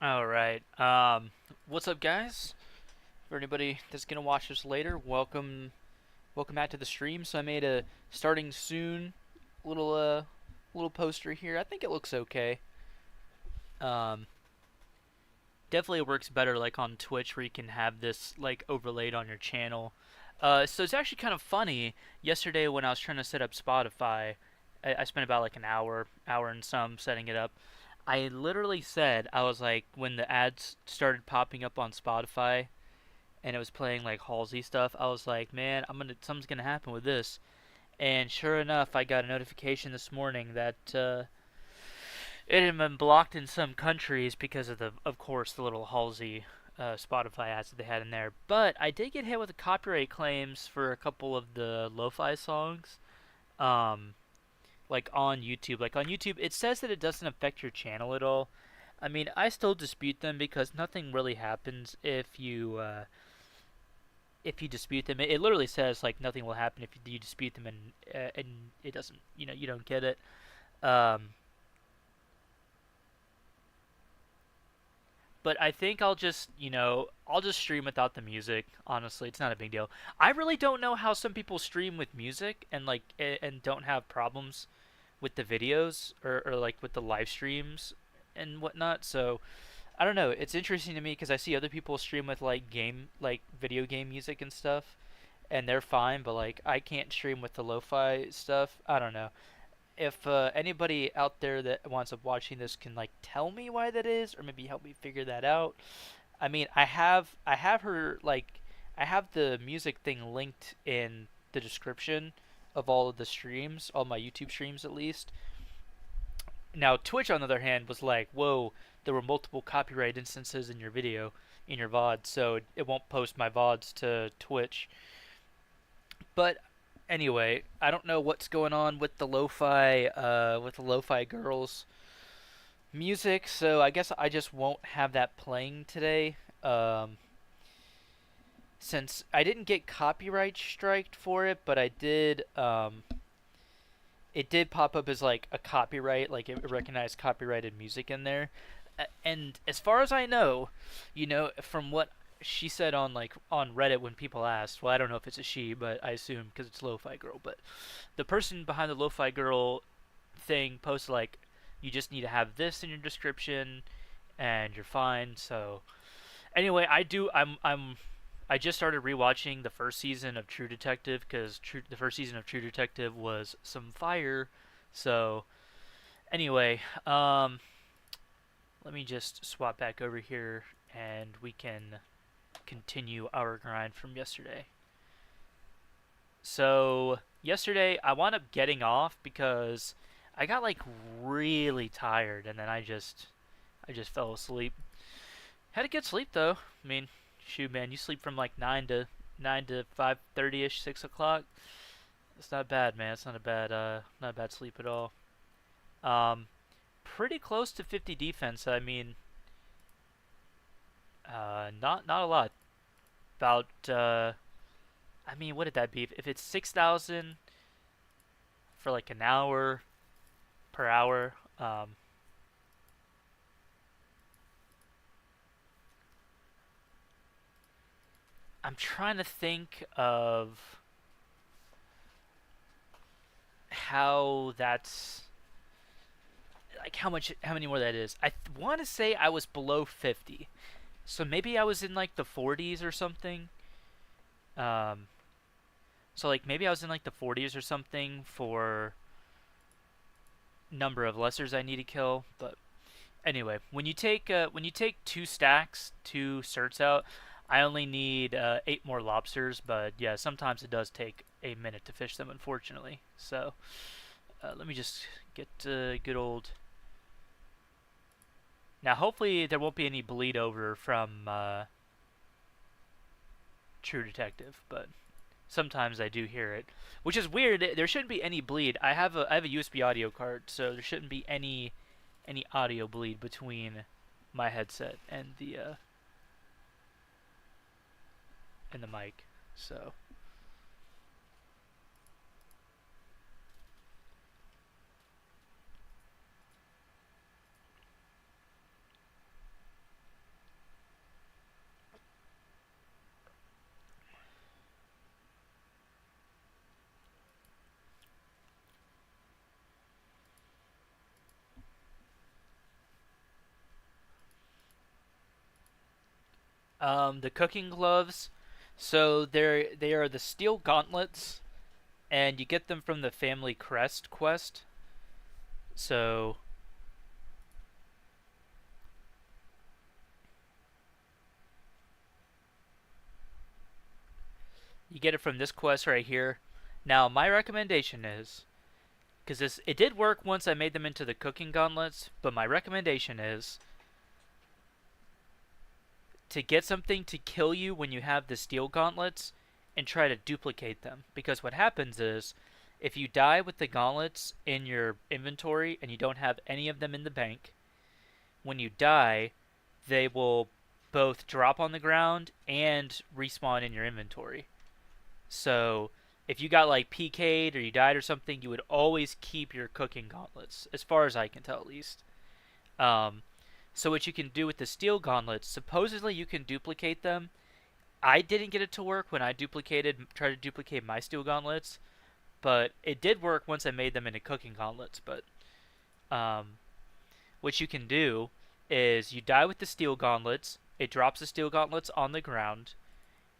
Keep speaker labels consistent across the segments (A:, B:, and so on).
A: All right. What's up, guys? For anybody that's gonna watch this later, welcome back to the stream. So I made a starting soon little little poster here. I think it looks okay. Um, Definitely works better like on Twitch where you can have this like overlaid on your channel. So it's actually kind of funny. Yesterday when I was trying to set up Spotify, I spent about like an hour and some setting it up. I literally said I was like when the ads started popping up on Spotify and it was playing like Halsey stuff, I was like, man, something's gonna happen with this. And sure enough, I got a notification this morning that it had been blocked in some countries because of course, the little Halsey Spotify ads that they had in there. But I did get hit with copyright claims for a couple of the lo-fi songs. Um, like on YouTube. Like on YouTube, it says that it doesn't affect your channel at all. I mean, I still dispute them because nothing really happens if you dispute them. It literally says like nothing will happen if you dispute them, and it doesn't. You don't get it. Um, but I think I'll just stream without the music. Honestly, it's not a big deal. I really don't know how some people stream with music and and don't have problems with the videos or like with the live streams and whatnot. So I don't know. It's interesting to me because I see other people stream with like video game music and stuff, and they're fine. But like I can't stream with the lo-fi stuff. I don't know. If anybody out there that wants up watching this can like tell me why that is, or maybe help me figure that out. I mean, I have her like I have the music thing linked in the description of all of the streams, all my YouTube streams at least. Now, Twitch, on the other hand, was like, whoa, there were multiple copyright instances in your video, in your VOD, so it won't post my VODs to Twitch. But anyway, I don't know what's going on with the lo-fi girls music, so I guess I just won't have that playing today. Since I didn't get copyright striked for it, but it did pop up as like a copyright, like it recognized copyrighted music in there. And as far as I know, from what she said on on Reddit when people asked, well, I don't know if it's a she, but I assume because it's Lo-Fi Girl. But the person behind the Lo-Fi Girl thing posted like, you just need to have this in your description, and you're fine. So anyway, I just started rewatching the first season of True Detective because the first season of True Detective was some fire. So anyway, let me just swap back over here and we can continue our grind from yesterday. So yesterday I wound up getting off because I got like really tired and then I just fell asleep. Had a good sleep though. I mean, shoot, man, you sleep from like 9 to 5:30 ish, 6 o'clock. It's not bad, man. It's not a bad sleep at all. Um, Pretty close to 50 defense. I mean, not a lot. About I mean, what did that be? If it's 6,000 for like an hour per hour, I'm trying to think of how that's like how many more that is. I want to say I was below 50. So maybe I was in like the 40s or something. Um so like maybe I was in like the 40s or something for number of lessers I need to kill, but anyway, when you take two stacks, two certs out, I only need 8 more lobsters, but yeah, sometimes it does take a minute to fish them, unfortunately. So let me just get good old. Now, hopefully, there won't be any bleed over from True Detective, but sometimes I do hear it, which is weird. There shouldn't be any bleed. I have a USB audio card, so there shouldn't be any audio bleed between my headset and the mic. So The cooking gloves. So they are the steel gauntlets, and you get them from the Family Crest quest. So you get it from this quest right here. Now my recommendation is, because this it did work once I made them into the cooking gauntlets, but my recommendation is to get something to kill you when you have the steel gauntlets and try to duplicate them. Because what happens is, if you die with the gauntlets in your inventory and you don't have any of them in the bank, when you die, they will both drop on the ground and respawn in your inventory. So if you got like PK'd or you died or something, you would always keep your cooking gauntlets, as far as I can tell at least. Um, so what you can do with the steel gauntlets, supposedly you can duplicate them. I didn't get it to work when I tried to duplicate my steel gauntlets, but it did work once I made them into cooking gauntlets. But um, what you can do is you die with the steel gauntlets, it drops the steel gauntlets on the ground,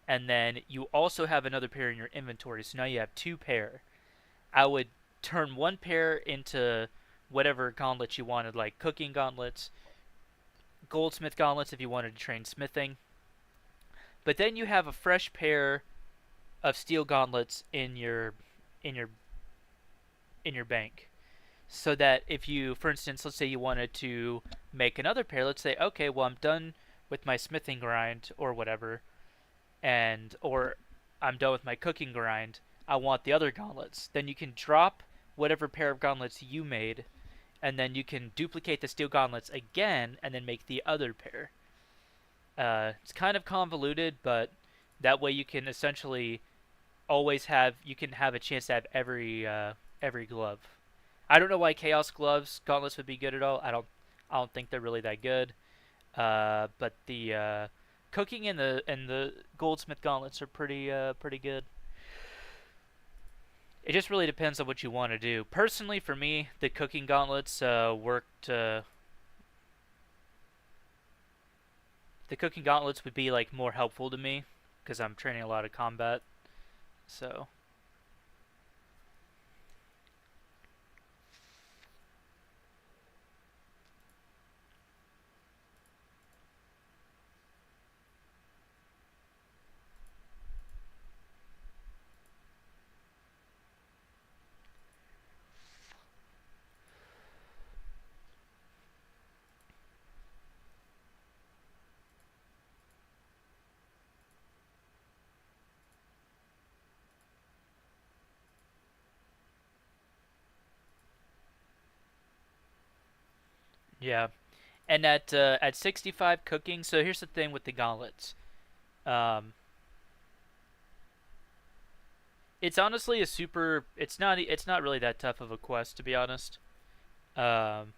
A: and then you also have another pair in your inventory. So now you have two pair. I would turn one pair into whatever gauntlets you wanted, like cooking gauntlets, goldsmith gauntlets if you wanted to train smithing. But then you have a fresh pair of steel gauntlets in your in your bank. So that if you, for instance, let's say you wanted to make another pair, let's say, okay, well I'm done with my smithing grind or whatever, and or I'm done with my cooking grind, I want the other gauntlets. Then you can drop whatever pair of gauntlets you made, and then you can duplicate the steel gauntlets again, and then make the other pair. It's kind of convoluted, but that way you can essentially always have you can have a chance to have every glove. I don't know why Chaos gloves gauntlets would be good at all. I don't think they're really that good. But the cooking and the goldsmith gauntlets are pretty good. It just really depends on what you want to do. Personally, for me, the cooking gauntlets worked. The cooking gauntlets would be like more helpful to me because I'm training a lot of combat. So yeah, and at 65 cooking. So here's the thing with the gauntlets. Um, it's honestly a super. It's not really that tough of a quest, to be honest. Um,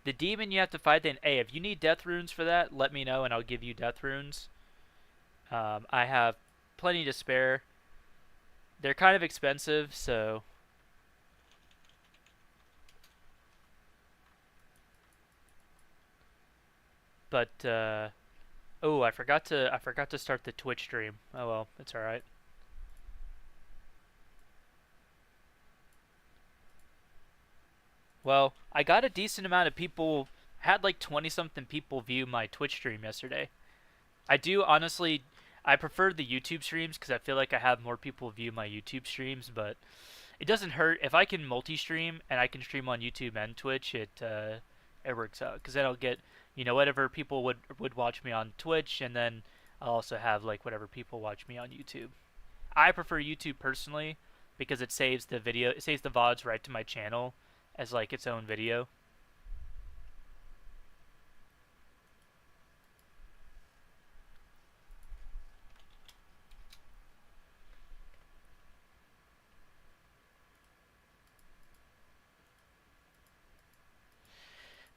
A: the demon you have to fight. Then, hey, if you need death runes for that, let me know and I'll give you death runes. I have plenty to spare. They're kind of expensive, so but oh, I forgot to start the Twitch stream. Oh well, it's all right. Well, I got a decent amount of people. Had like 20 something people view my Twitch stream yesterday. I do honestly. I prefer the YouTube streams because I feel like I have more people view my YouTube streams, but it doesn't hurt if I can multi-stream and I can stream on YouTube and Twitch. It works out because then I'll get whatever people would watch me on Twitch, and then I'll also have like whatever people watch me on YouTube. I prefer YouTube personally because it saves the video, it saves the VODs right to my channel as like its own video.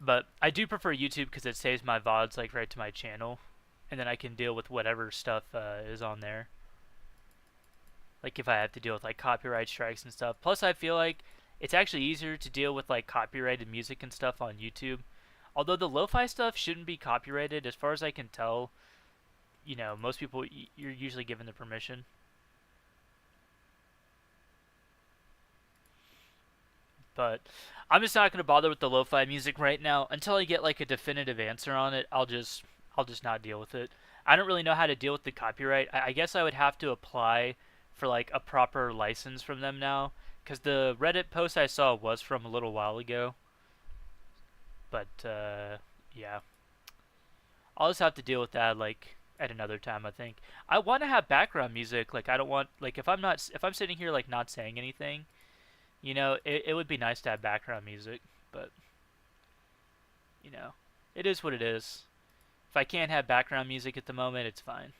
A: But I do prefer YouTube because it saves my VODs like right to my channel, and then I can deal with whatever stuff is on there. Like if I have to deal with like copyright strikes and stuff. Plus, I feel like it's actually easier to deal with like copyrighted music and stuff on YouTube. Although the lo-fi stuff shouldn't be copyrighted, as far as I can tell, most people you're usually given the permission. But I'm just not gonna bother with the lo-fi music right now until I get like a definitive answer on it. I'll just not deal with it. I don't really know how to deal with the copyright. I guess I would have to apply for like a proper license from them now, because the Reddit post I saw was from a little while ago. But yeah, I'll just have to deal with that like at another time. I think I want to have background music. Like I don't want like if I'm sitting here like not saying anything, it would be nice to have background music. But you know, it is what it is. If I can't have background music at the moment, it's fine.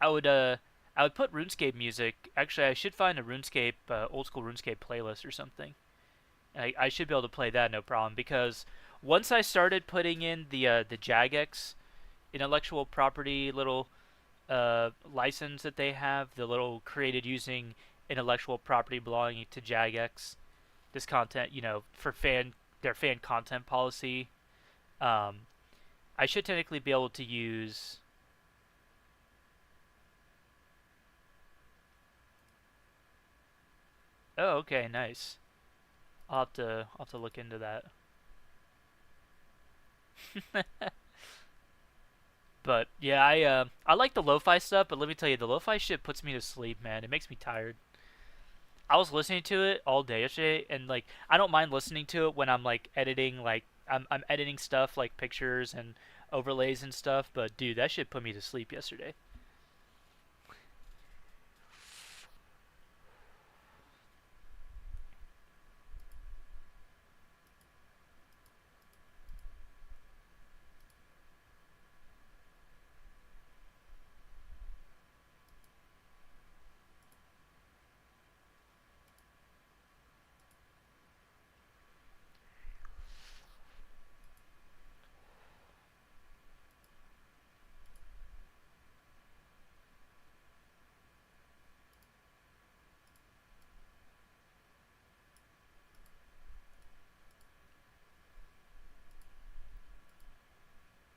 A: I would uh I would put RuneScape music. Actually, I should find a RuneScape old school RuneScape playlist or something. I should be able to play that no problem, because once I started putting in the Jagex intellectual property little license that they have, the little created using intellectual property belonging to Jagex, this content, for their fan content policy, um, I should technically be able to use. Oh, okay, nice. I'll have to look into that. But yeah, I like the lo-fi stuff, but let me tell you, the lo-fi shit puts me to sleep, man. It makes me tired. I was listening to it all day yesterday, and like I don't mind listening to it when I'm like editing, like I'm editing stuff like pictures and overlays and stuff. But dude, that shit put me to sleep yesterday.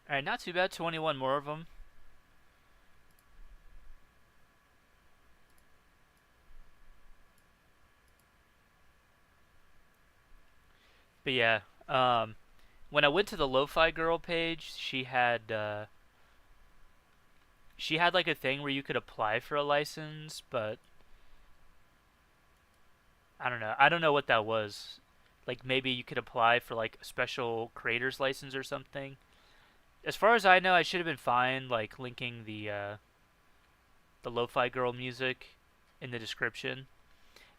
A: All right, not too bad. 21 more of them. But yeah, when I went to the Lo-Fi Girl page, she had like a thing where you could apply for a license, but I don't know. I don't know what that was. Like maybe you could apply for like a special creator's license or something. As far as I know, I should have been fine like linking the Lo-Fi Girl music in the description.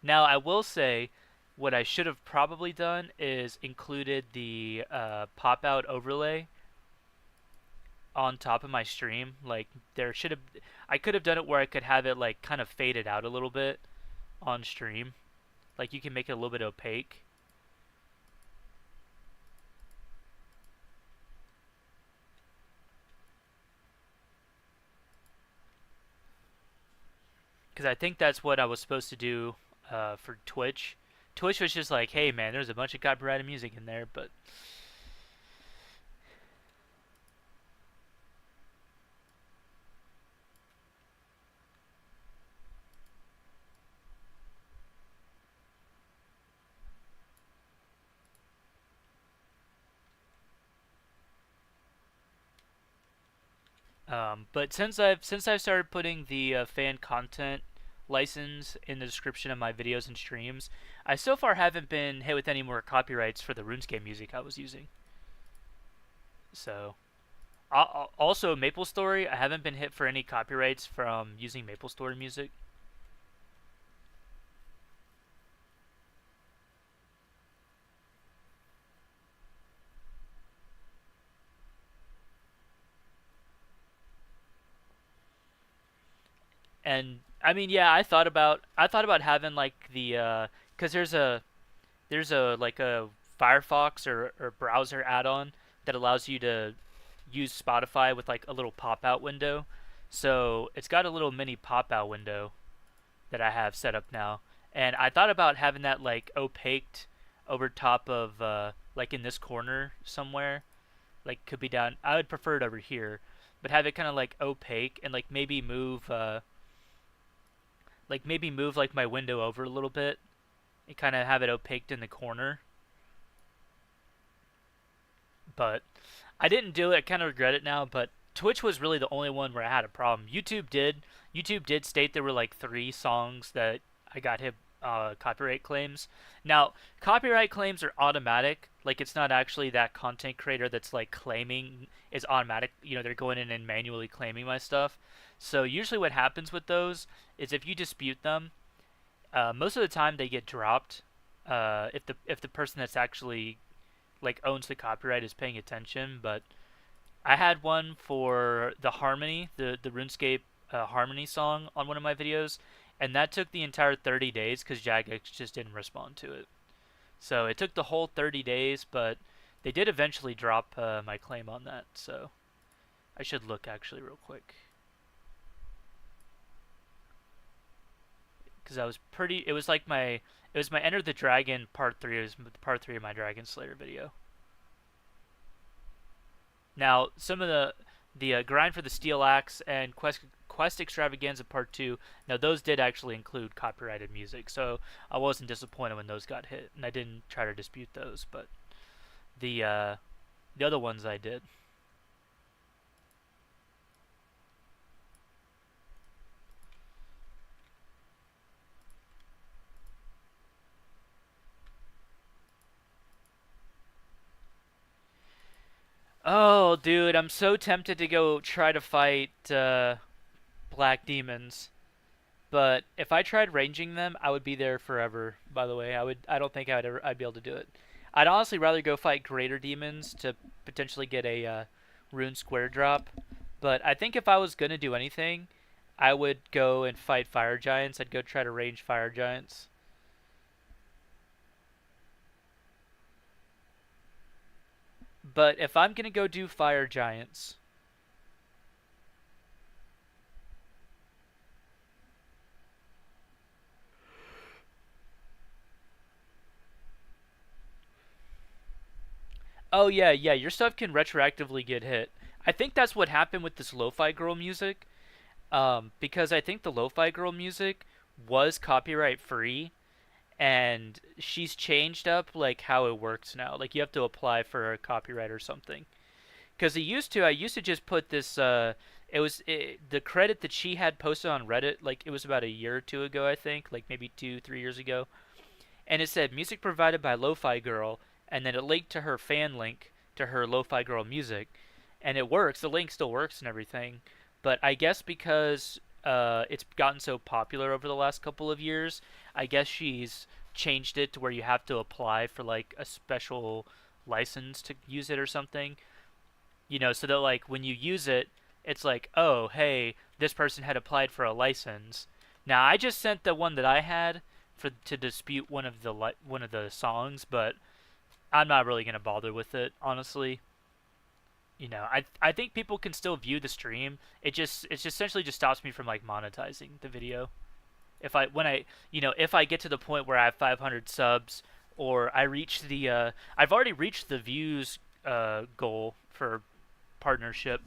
A: Now, I will say what I should have probably done is included the pop out overlay on top of my stream. Like I could have done it where I could have it like kind of faded out a little bit on stream. Like you can make it a little bit opaque. Because I think that's what I was supposed to do for Twitch. Twitch was just like, hey man, there's a bunch of copyrighted music in there, but since I've started putting the fan content license in the description of my videos and streams, I so far haven't been hit with any more copyrights for the RuneScape music I was using. So, also Maple Story, I haven't been hit for any copyrights from using Maple Story music. And I mean, yeah, I thought about having like cuz there's a like a Firefox or browser add-on that allows you to use Spotify with like a little pop-out window. So, it's got a little mini pop-out window that I have set up now. And I thought about having that like opaqued over top of like in this corner somewhere, like could be down. I would prefer it over here, but have it kind of like opaque and like maybe move like my window over a little bit and kind of have it opaqued in the corner. But I didn't do it. I kind of regret it now. But Twitch was really the only one where I had a problem. YouTube did state there were like 3 songs that I got hit copyright claims. Now copyright claims are automatic. Like it's not actually that content creator that's like claiming is automatic. You know, they're going in and manually claiming my stuff. So usually what happens with those is if you dispute them, most of the time they get dropped. If the person that's actually like owns the copyright is paying attention. But I had one for the harmony, the RuneScape harmony song on one of my videos, and that took the entire 30 days because Jagex just didn't respond to it. So it took the whole 30 days, but they did eventually drop my claim on that. So I should look actually real quick because I was pretty. It was my Enter the Dragon part 3. It was part 3 of my Dragon Slayer video. Now, some of the grind for the steel axe and quest extravaganza part 2. Now those did actually include copyrighted music, so I wasn't disappointed when those got hit, and I didn't try to dispute those. But the other ones I did. Oh, dude, I'm so tempted to go try to fight black demons. But if I tried ranging them, I would be there forever. By the way, I don't think I'd be able to do it. I'd honestly rather go fight greater demons to potentially get a rune square drop. But I think if I was gonna do anything, I would go and fight fire giants. I'd go try to range fire giants. But if I'm gonna go do fire giants, oh yeah, yeah, your stuff can retroactively get hit. I think that's what happened with this lo-fi girl music. Because I think the lo-fi girl music was copyright free, and she's changed up like how it works now. Like you have to apply for a copyright or something. Because I used to just put this. The credit that she had posted on Reddit, like it was about a year or two ago, I think, like maybe 2, 3 years ago, and it said music provided by Lo-Fi Girl, and then it linked to her fan link to her Lo-Fi Girl music, and it works. The link still works and everything, but I guess because it's gotten so popular over the last couple of years, I guess she's changed it to where you have to apply for like a special license to use it or something. You know, so that like when you use it, it's like, oh, hey, this person had applied for a license. Now I just sent the one that I had for to dispute one of the songs, but I'm not really gonna bother with it, honestly. You know, I think people can still view the stream. It's essentially just stops me from like monetizing the video. If I when I you know if I get to the point where I have 500 subs or I reach the I've already reached the views goal for partnership,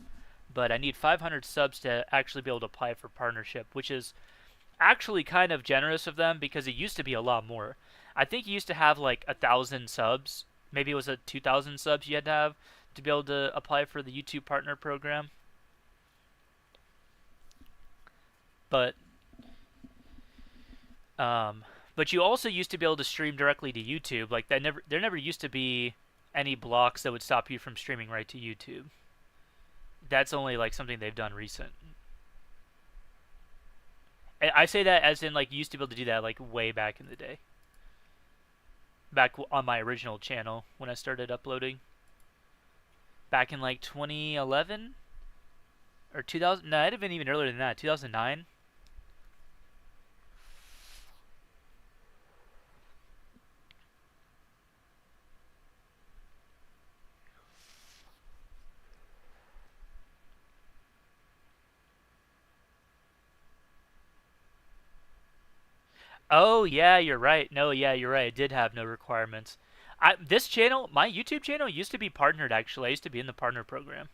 A: but I need 500 subs to actually be able to apply for partnership, which is actually kind of generous of them because it used to be a lot more. I think you used to have like 1,000 subs. Maybe it was a 2,000 subs you had to be able to apply for the YouTube Partner Program. But um, but you also used to be able to stream directly to YouTube. Like there never used to be any blocks that would stop you from streaming right to YouTube. That's only like something they've done recent. I say that as in like you used to be able to do that like way back in the day. Back on my original channel when I started uploading. Back in like 2011 or 2000. No, it'd have been even earlier than that. 2009. Oh yeah, you're right. No, yeah, you're right. It did have no requirements. This channel, my YouTube channel, used to be partnered. Actually, I used to be in the partner program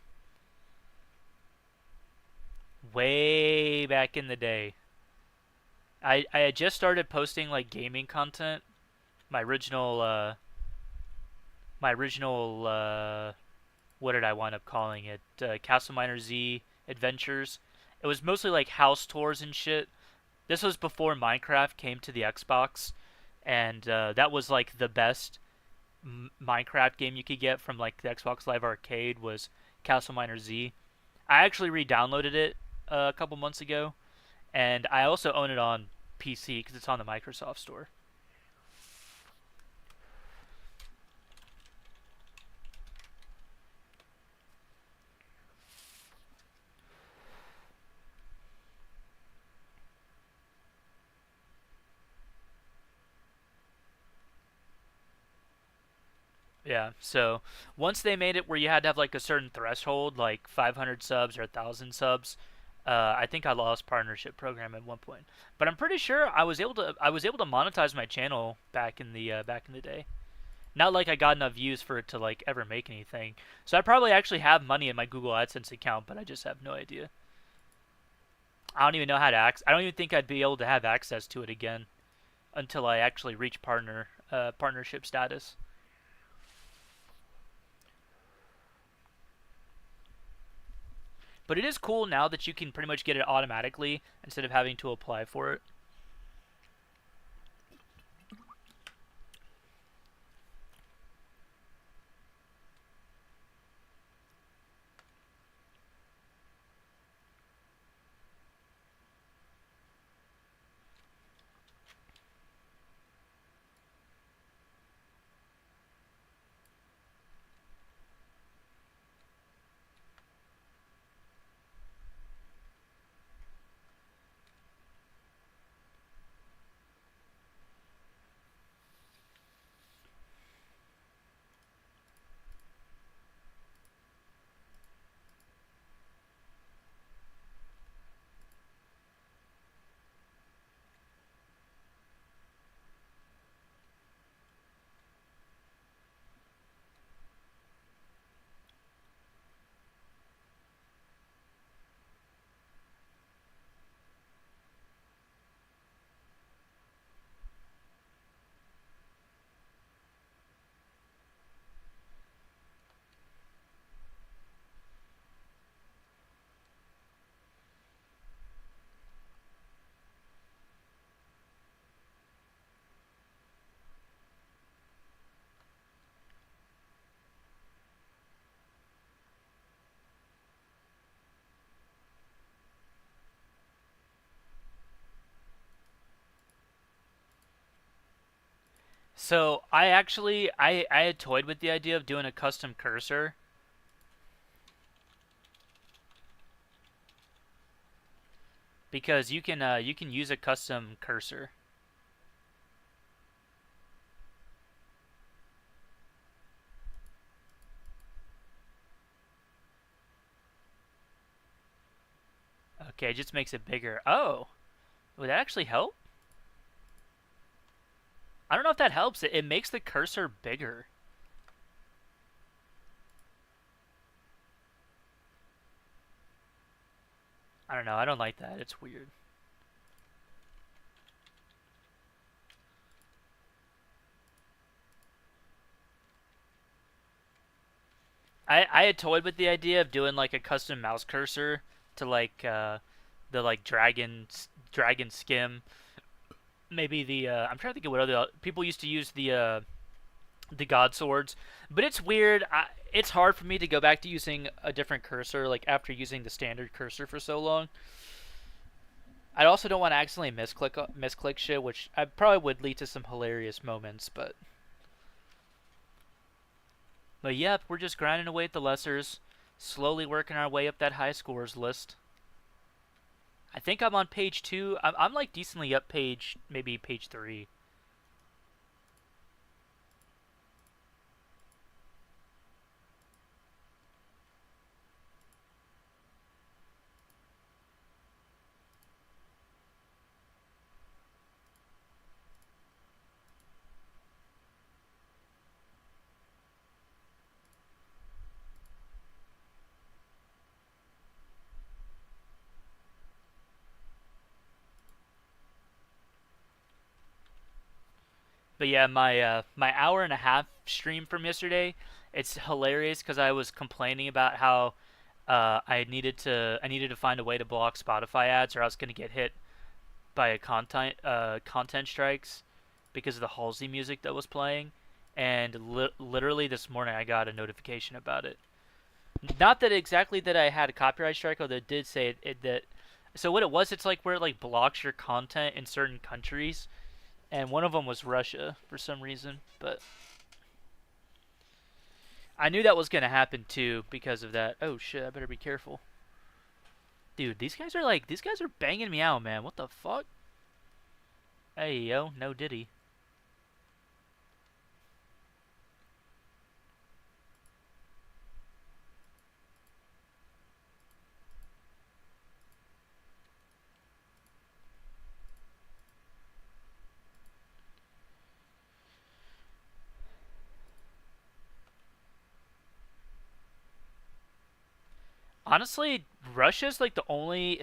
A: way back in the day. I had just started posting like gaming content. My original my original what did I wind up calling it? Castle Miner Z Adventures. It was mostly like house tours and shit. This was before Minecraft came to the Xbox, and that was like the best Minecraft game you could get from like the Xbox Live Arcade was Castle Miner Z. I actually re-downloaded it a couple months ago, and I also own it on PC because it's on the Microsoft Store. Yeah, so once they made it where you had to have like a certain threshold, like 500 subs or 1,000 subs, I think I lost partnership program at one point. But I'm pretty sure I was able to monetize my channel back in the day. Not like I got enough views for it to like ever make anything. So I probably actually have money in my Google AdSense account, but I just have no idea. I don't even know how to I don't even think I'd be able to have access to it again until I actually reach partnership status. But it is cool now that you can pretty much get it automatically instead of having to apply for it. So I had toyed with the idea of doing a custom cursor because you can use a custom cursor. Okay, it just makes it bigger. Oh, would that actually help? I don't know if that helps. It makes the cursor bigger. I don't know. I don't like that. It's weird. I had toyed with the idea of doing like a custom mouse cursor to like the like dragon skim. Maybe the I'm trying to think of what other people used to use the god swords, but it's weird. It's hard for me to go back to using a different cursor like after using the standard cursor for so long. I also don't want to accidentally misclick shit, which I probably would lead to some hilarious moments. But yep, we're just grinding away at the lessers, slowly working our way up that high scores list. I think I'm on page 2. I'm like decently up maybe page 3. But yeah, my hour and a half stream from yesterday, it's hilarious because I was complaining about how I needed to find a way to block Spotify ads or I was gonna get hit by a content strikes because of the Halsey music that was playing, and literally this morning I got a notification about it. Not that exactly that I had a copyright strike, although it did say that. So what it was, it's like where it like blocks your content in certain countries, and one of them was Russia for some reason. But I knew that was gonna happen too because of that. Oh shit! I better be careful, dude. These guys are banging me out, man. What the fuck? Hey yo, no diddy. Honestly, Russia's like the only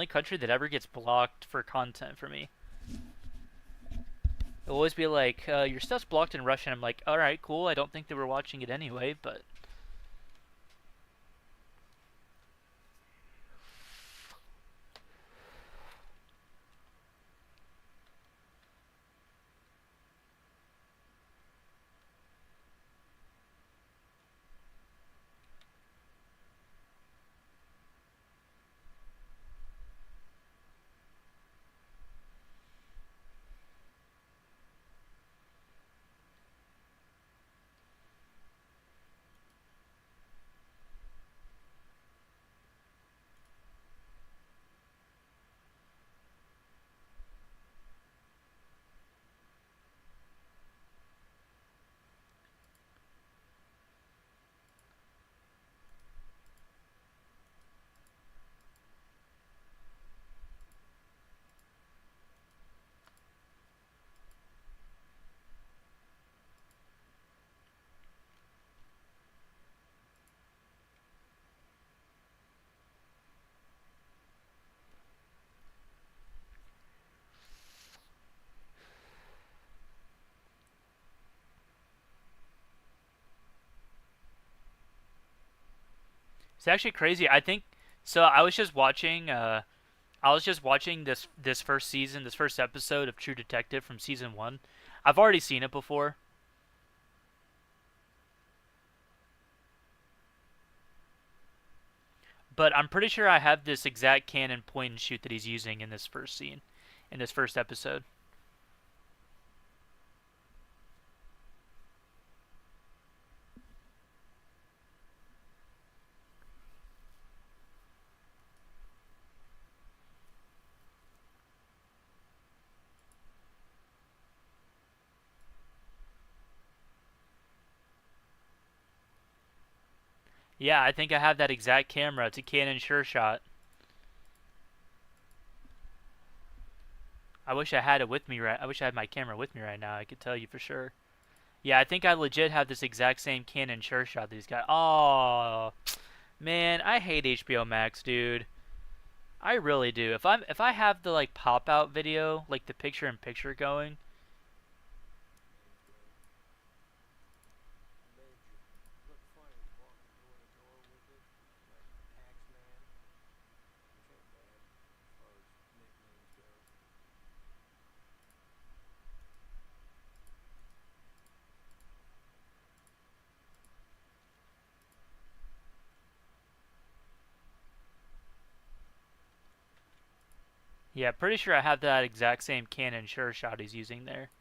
A: country that ever gets blocked for content for me. It'll always be like, your stuff's blocked in Russian. I'm like, all right, cool. I don't think they were watching it anyway, but it's actually crazy. I think so. I was just watching this first season, this first episode of True Detective from season one. I've already seen it before, but I'm pretty sure I have this exact cannon point and shoot that he's using in this first scene, in this first episode. Yeah, I think I have that exact camera. It's a Canon Sure Shot. I wish I had it with me right. I wish I had my camera with me right now. I could tell you for sure. Yeah, I think I legit have this exact same Canon Sure Shot that he's got. Oh man, I hate HBO Max, dude. I really do. If I have the like pop out video, like the picture in picture going, yeah, pretty sure I have that exact same Canon Sure Shot he's using there.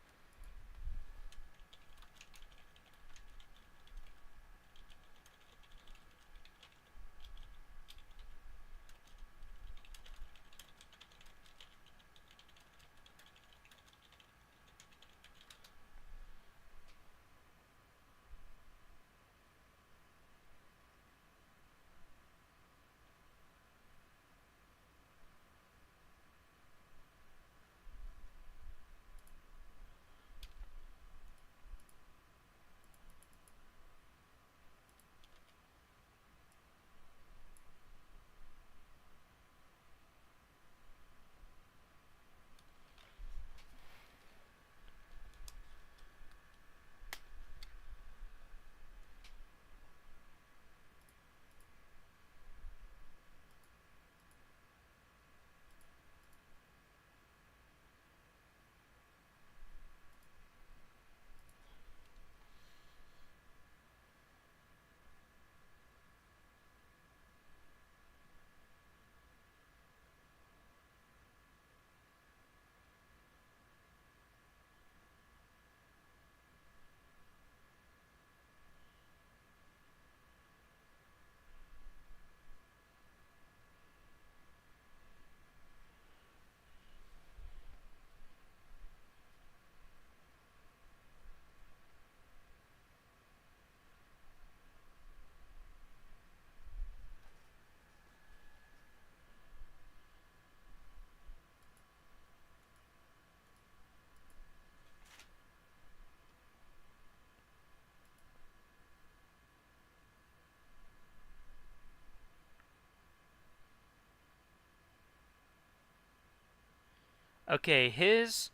A: Okay, his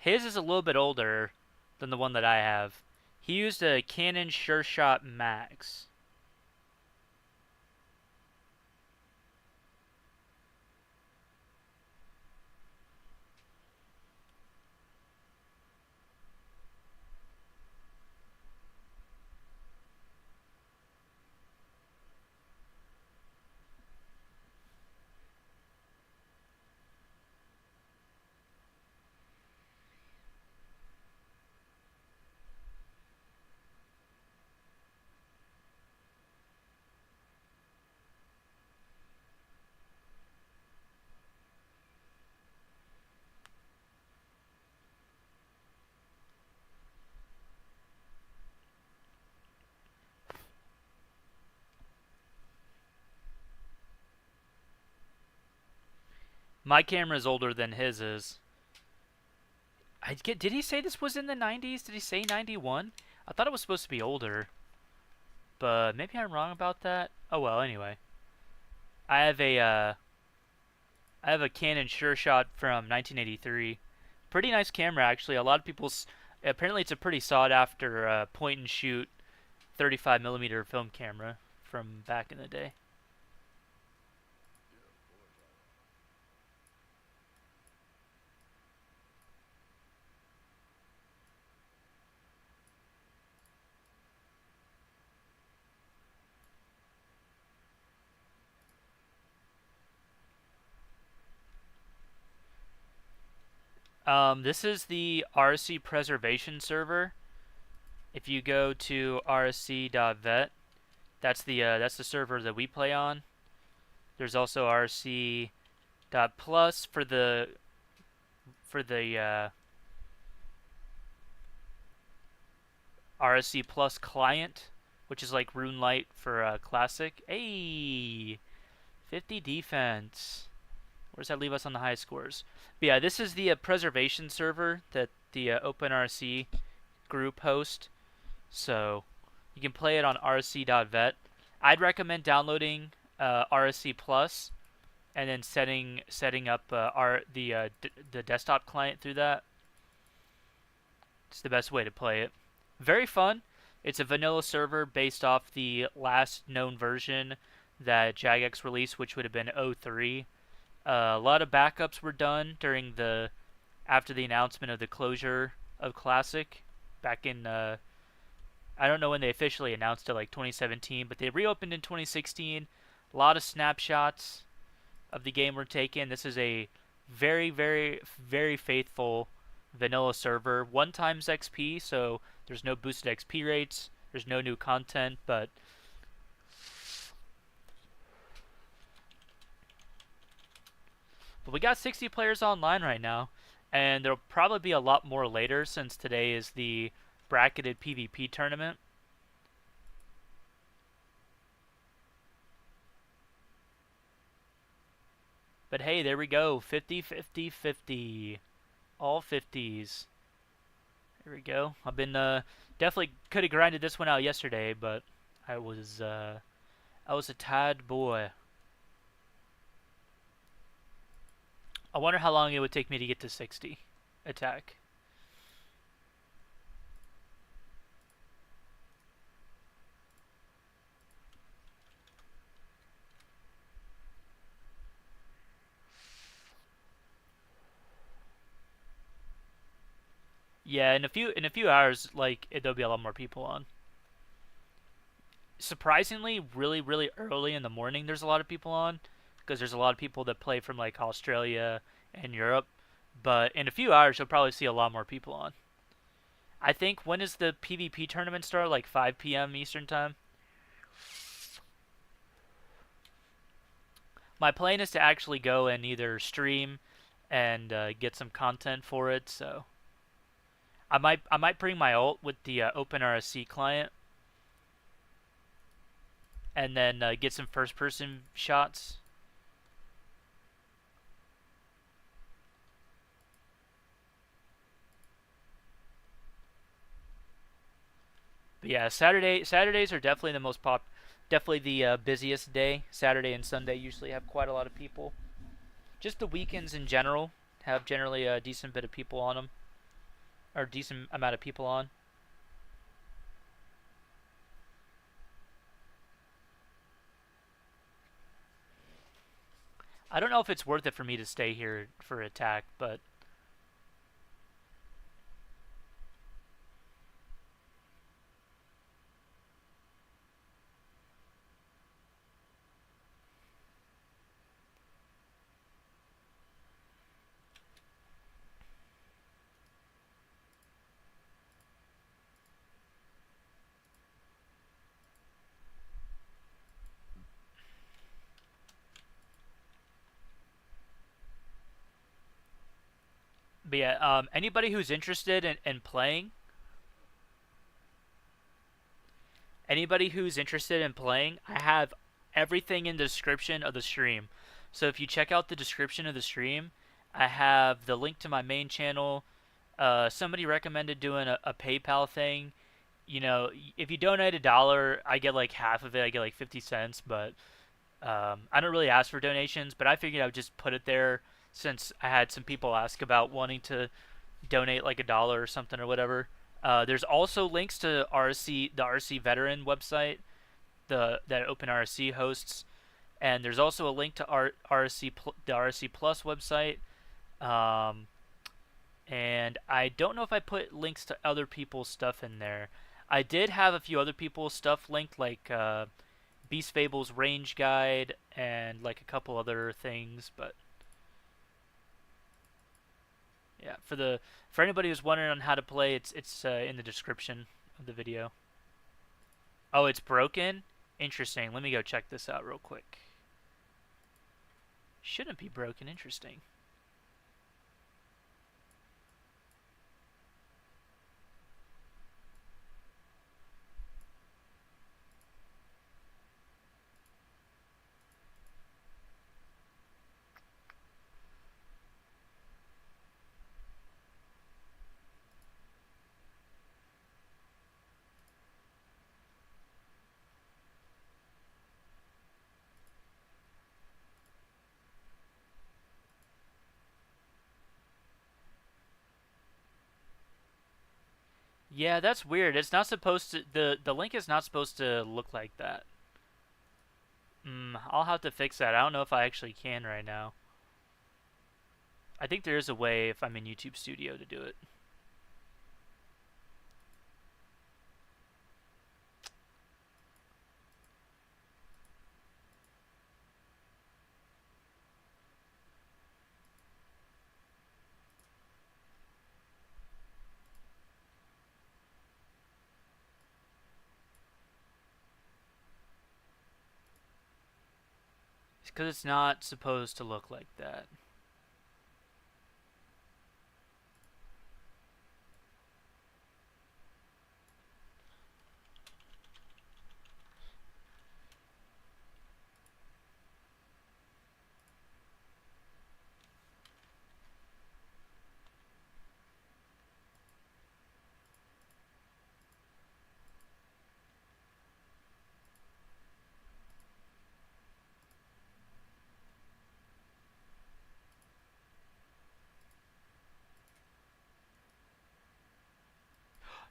A: is a little bit older than the one that I have. He used a Canon SureShot Max. My camera is older than his is. Did he say this was in the 90s? Did he say 91? I thought it was supposed to be older, but maybe I'm wrong about that. Oh well, anyway. I have a I have a Canon SureShot from 1983. Pretty nice camera actually. A lot of people's apparently it's a pretty sought after point and shoot 35mm film camera from back in the day. This is the RSC preservation server. If you go to rsc.vet, that's the server that we play on. There's also rsc.plus for the RSC Plus client, which is like RuneLite for Classic. Hey, 50 defense. Where does that leave us on the high scores? But yeah, this is the preservation server that the OpenRC group host. So you can play it on rsc.vet. I'd recommend downloading RSC Plus and then setting up the desktop client through that. It's the best way to play it. Very fun. It's a vanilla server based off the last known version that Jagex released, which would have been 03. A lot of backups were done after the announcement of the closure of Classic back in I don't know when they officially announced it, like 2017, but they reopened in 2016. A lot of snapshots of the game were taken. This is a very, very, very faithful vanilla server. 1x XP, so there's no boosted XP rates. There's no new content, but we got 60 players online right now, and there'll probably be a lot more later since today is the bracketed PvP tournament. But hey, there we go. 50, 50, 50. All 50s. There we go. I've been definitely could have grinded this one out yesterday, but I was a tad boy. I wonder how long it would take me to get to 60 attack. Yeah, in a few hours, like there'll be a lot more people on. Surprisingly, really, really early in the morning, there's a lot of people on because there's a lot of people that play from like Australia and Europe. But in a few hours, you'll probably see a lot more people on. I think when does the PvP tournament start? Like 5 p.m. Eastern time. My plan is to actually go and either stream and get some content for it. So I might bring my ult with the OpenRSC client and then get some first-person shots. But yeah, Saturdays are definitely definitely the busiest day. Saturday and Sunday usually have quite a lot of people. Just the weekends in general have generally a decent bit of people on them, or decent amount of people on. I don't know if it's worth it for me to stay here for attack, but yeah, anybody who's interested in playing, I have everything in the description of the stream. So if you check out the description of the stream, I have the link to my main channel. Somebody recommended doing a PayPal thing. You know, if you donate $1, I get like half of it. I get like 50 cents, but I don't really ask for donations. But I figured I would just put it there since I had some people ask about wanting to donate like $1 or something or whatever. There's also links to RSC, the RSC veteran website, that OpenRSC hosts, and there's also a link to RSC the RSC Plus website. Um, and I don't know if I put links to other people's stuff in there. I did have a few other people's stuff linked, like Beast Fable's range guide and like a couple other things, but yeah, for anybody who's wondering on how to play, it's in the description of the video. Oh, it's broken? Interesting. Let me go check this out real quick. Shouldn't be broken. Interesting. Yeah, that's weird. It's not supposed to. The link is not supposed to look like that. I'll have to fix that. I don't know if I actually can right now. I think there is a way if I'm in YouTube Studio to do it. It's because it's not supposed to look like that.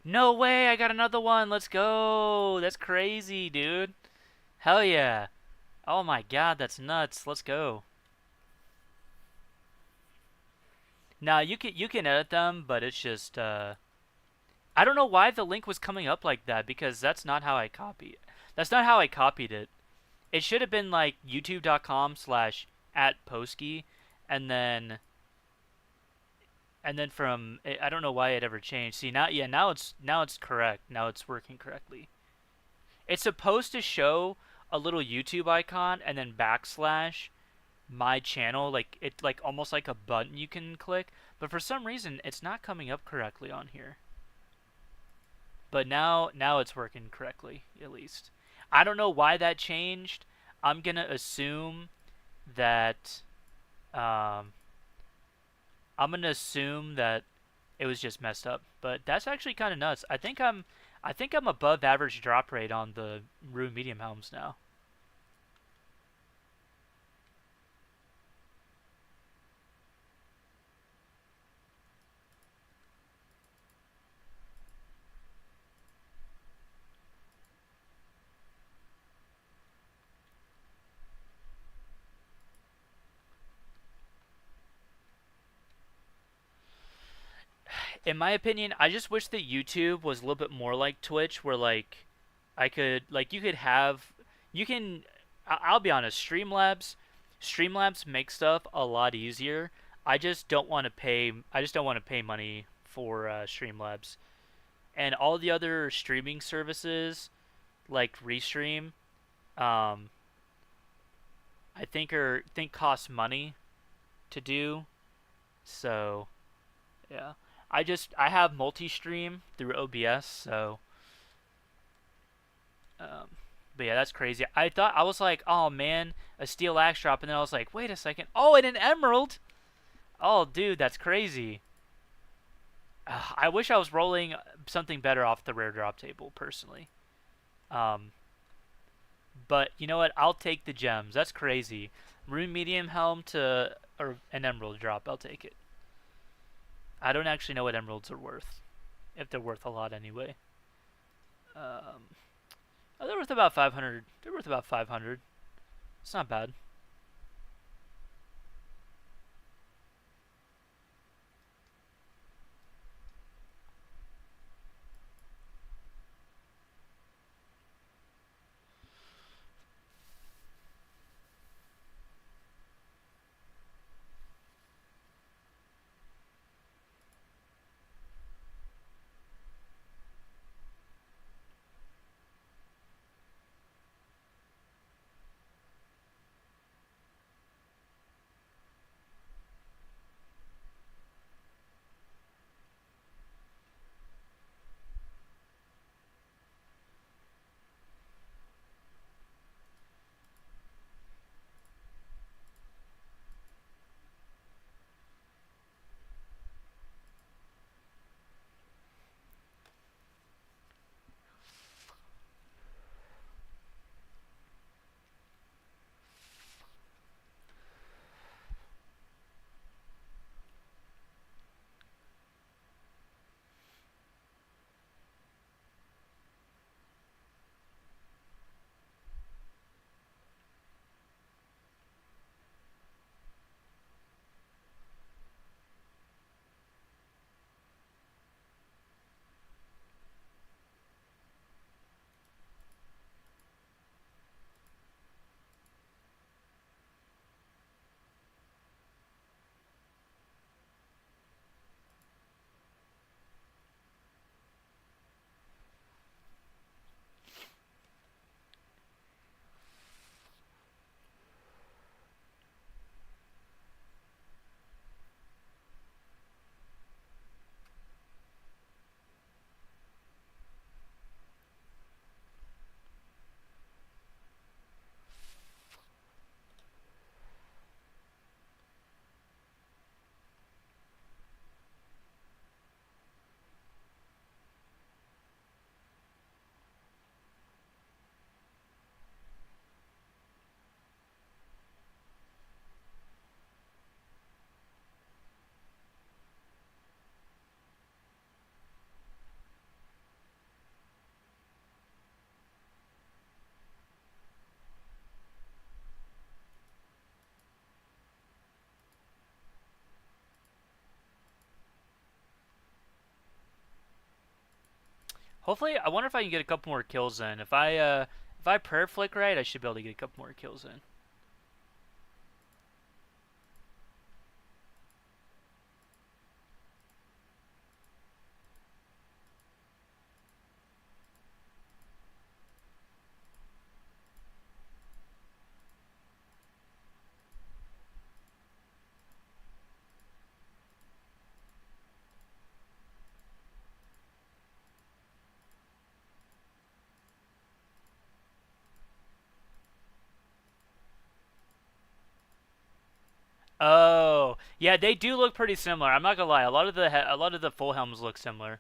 A: No way! I got another one. Let's go. That's crazy, dude. Hell yeah. Oh my god, that's nuts. Let's go. Now you can edit them, but it's just I don't know why the link was coming up like that because that's not how I copied. That's not how I copied it. It should have been like youtube.com/@Poeskey, and then from I don't know why it ever changed. See now, yeah, now it's correct. Now it's working correctly. It's supposed to show a little YouTube icon and then backslash my channel, like it like almost like a button you can click, but for some reason it's not coming up correctly on here. But now it's working correctly, at least. I don't know why that changed. I'm gonna assume that um, it was just messed up. But that's actually kind of nuts. I think I'm above average drop rate on the Rune medium helms now. in my opinion, I just wish that YouTube was a little bit more like Twitch, where like I could like you could have you can. I'll be honest, Streamlabs make stuff a lot easier. I just don't want to pay. I just don't want to pay money for Streamlabs and all the other streaming services like Restream. Um, I think cost money to do. So yeah, I have multi-stream through OBS. So um, but yeah, that's crazy. I was like, oh man, a steel axe drop, and then I was like, wait a second, oh, and an emerald. Oh, dude, that's crazy. I wish I was rolling something better off the rare drop table personally. Um, but you know what? I'll take the gems. That's crazy. Rune medium helm to or an emerald drop. I'll take it. I don't actually know what emeralds are worth. If they're worth a lot anyway. Um, oh, they're worth about 500. They're worth about 500. It's not bad. Hopefully, I wonder if I can get a couple more kills in. If I prayer flick right, I should be able to get a couple more kills in. Oh, yeah, they do look pretty similar. I'm not gonna lie. A lot of the full helms look similar.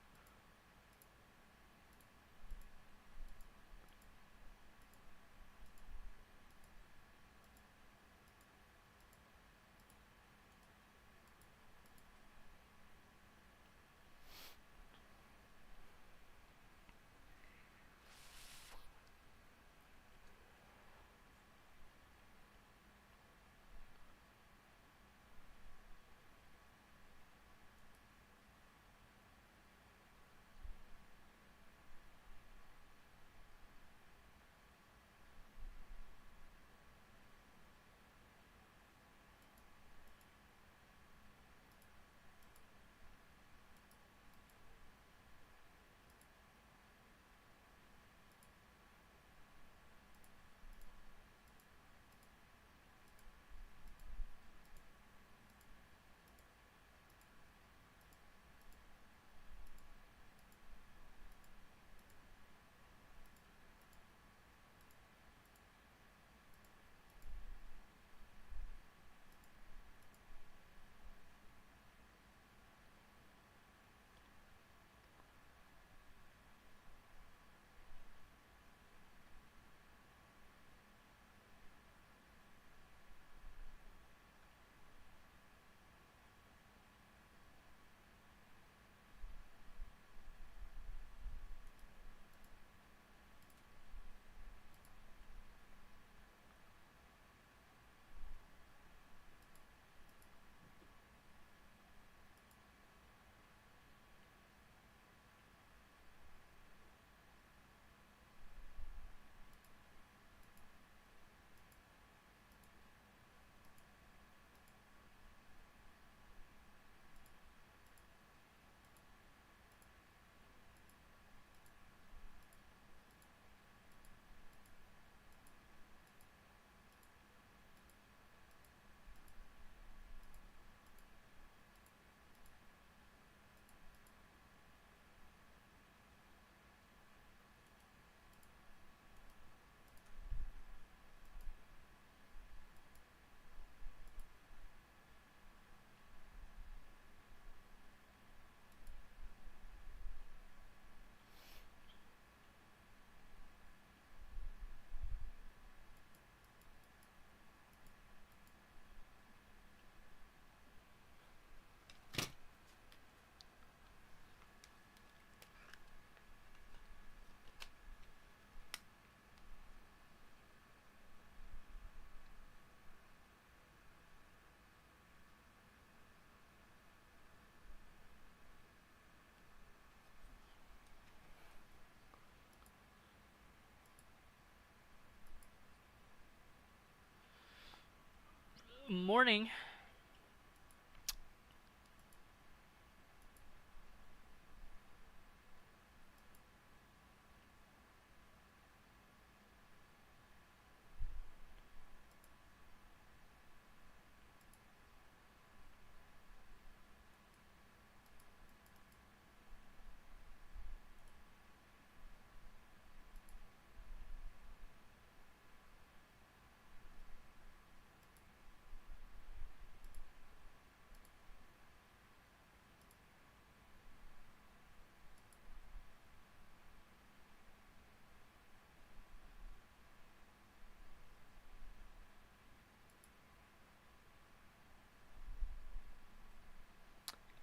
A: Morning.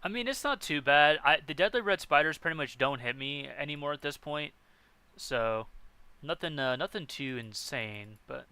A: I mean, it's not too bad. The deadly red spiders pretty much don't hit me anymore at this point, so nothing too insane. But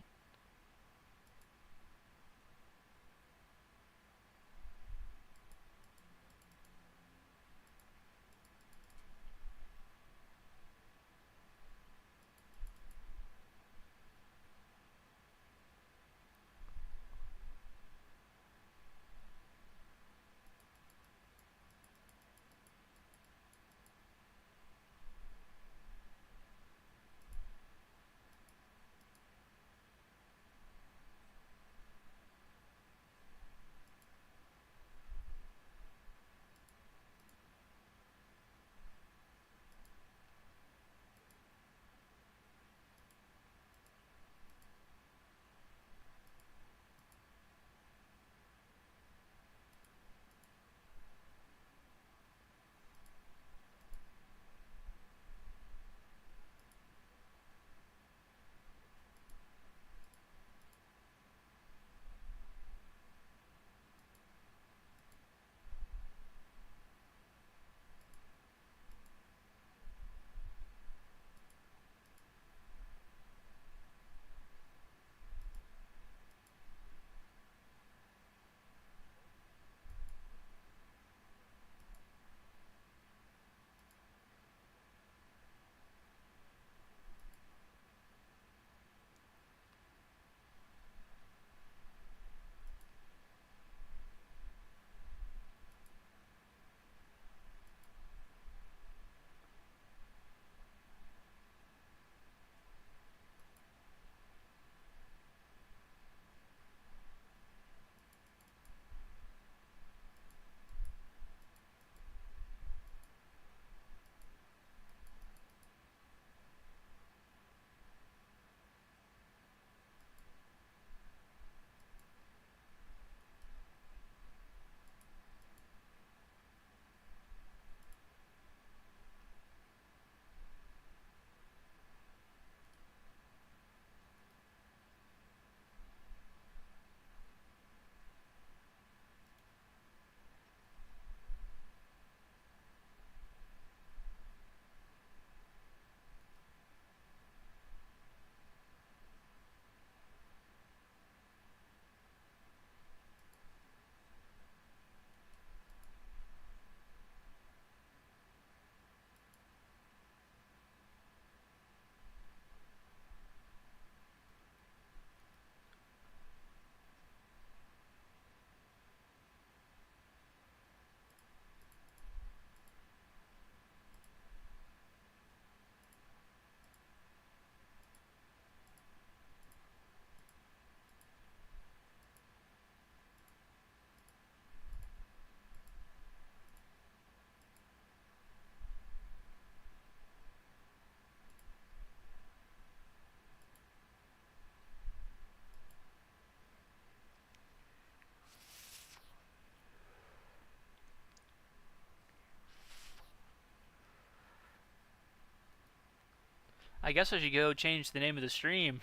A: I guess I should go change the name of the stream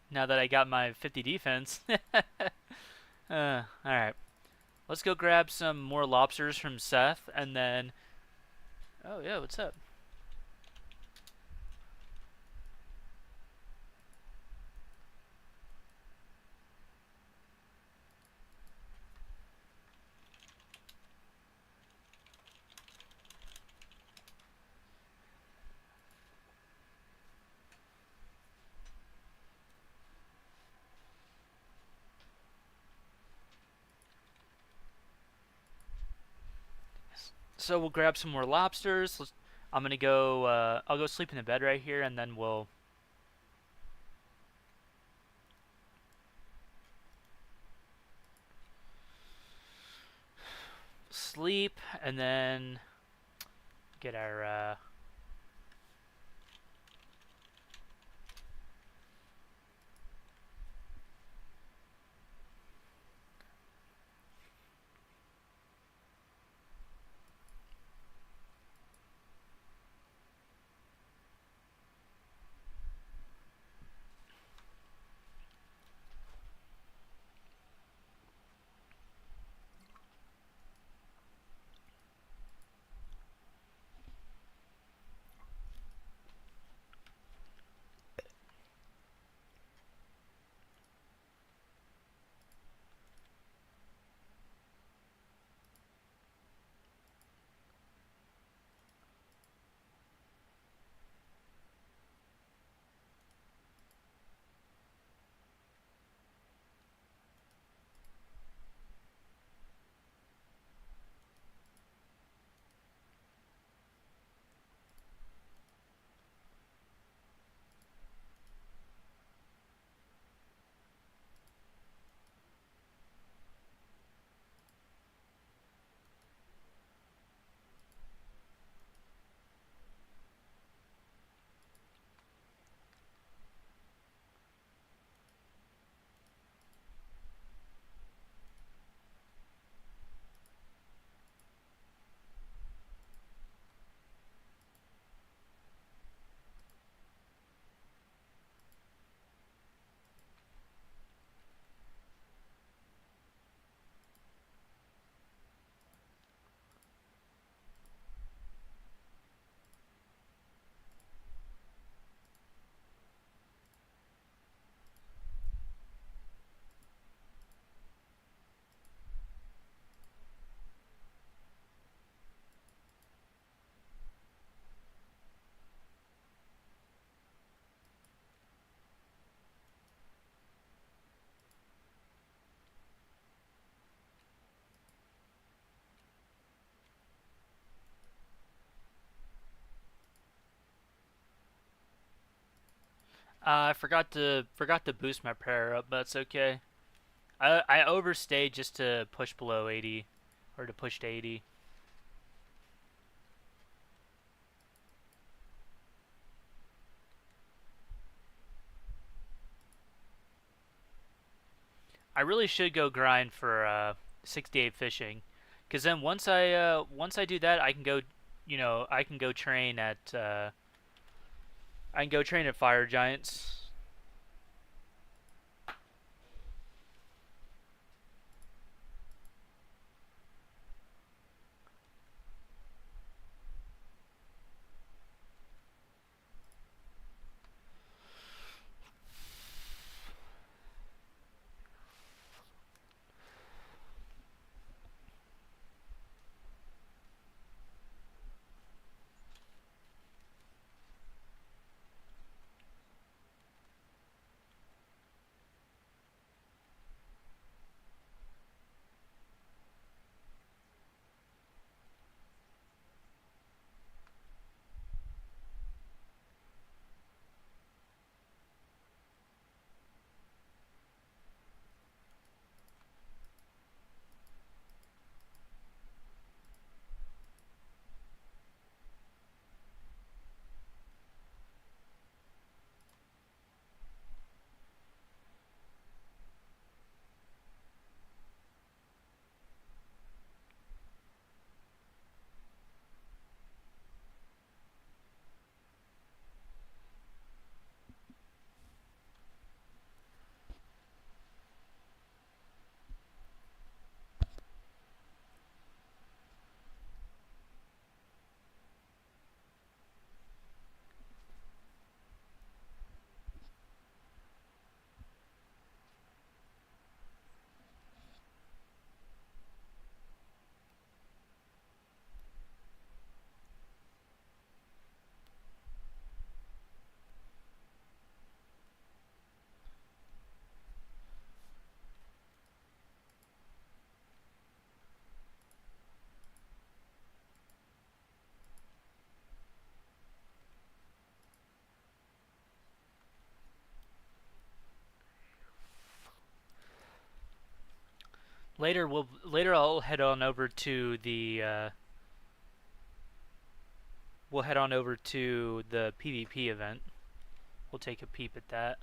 A: now that I got my 50 defense. All right, let's go grab some more lobsters from Seth, and then. Oh yeah, what's up? So we'll grab some more lobsters. I'm gonna go. I'll go sleep in the bed right here, and then we'll sleep, and then get our. I forgot to boost my prayer up, but that's okay. I overstayed just to push below 80, or to push to 80. I really should go grind for 68 fishing, because then once I do that, I can go, I can go train at Fire Giants. later I'll head on over to the we'll head on over to the PvP event. We'll take a peep at that.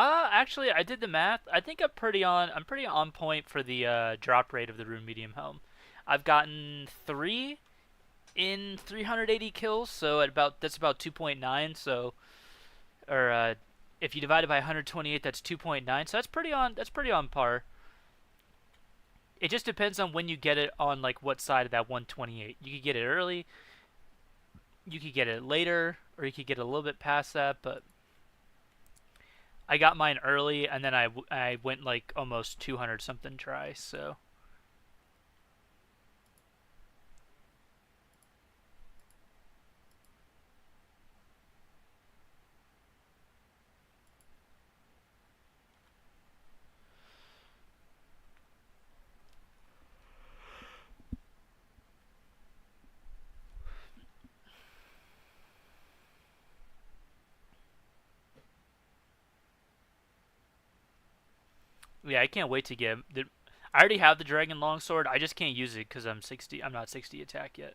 A: Actually, I did the math. I think I'm pretty on point for the drop rate of the rune medium helm. I've gotten 3 in 380 kills, so that's about 2.9. So, or if you divide it by 128, that's 2.9. So that's pretty on par. It just depends on when you get it on like what side of that 128. You could get it early, you could get it later, or you could get a little bit past that. But I got mine early, and then I went like almost 200 something tries. So. Yeah, I can't wait to get the. I already have the dragon longsword. I just can't use it because I'm 60. I'm not 60 attack yet.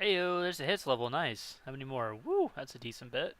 A: Ayo, there's a hits level. Nice. How many more? Woo, that's a decent bit.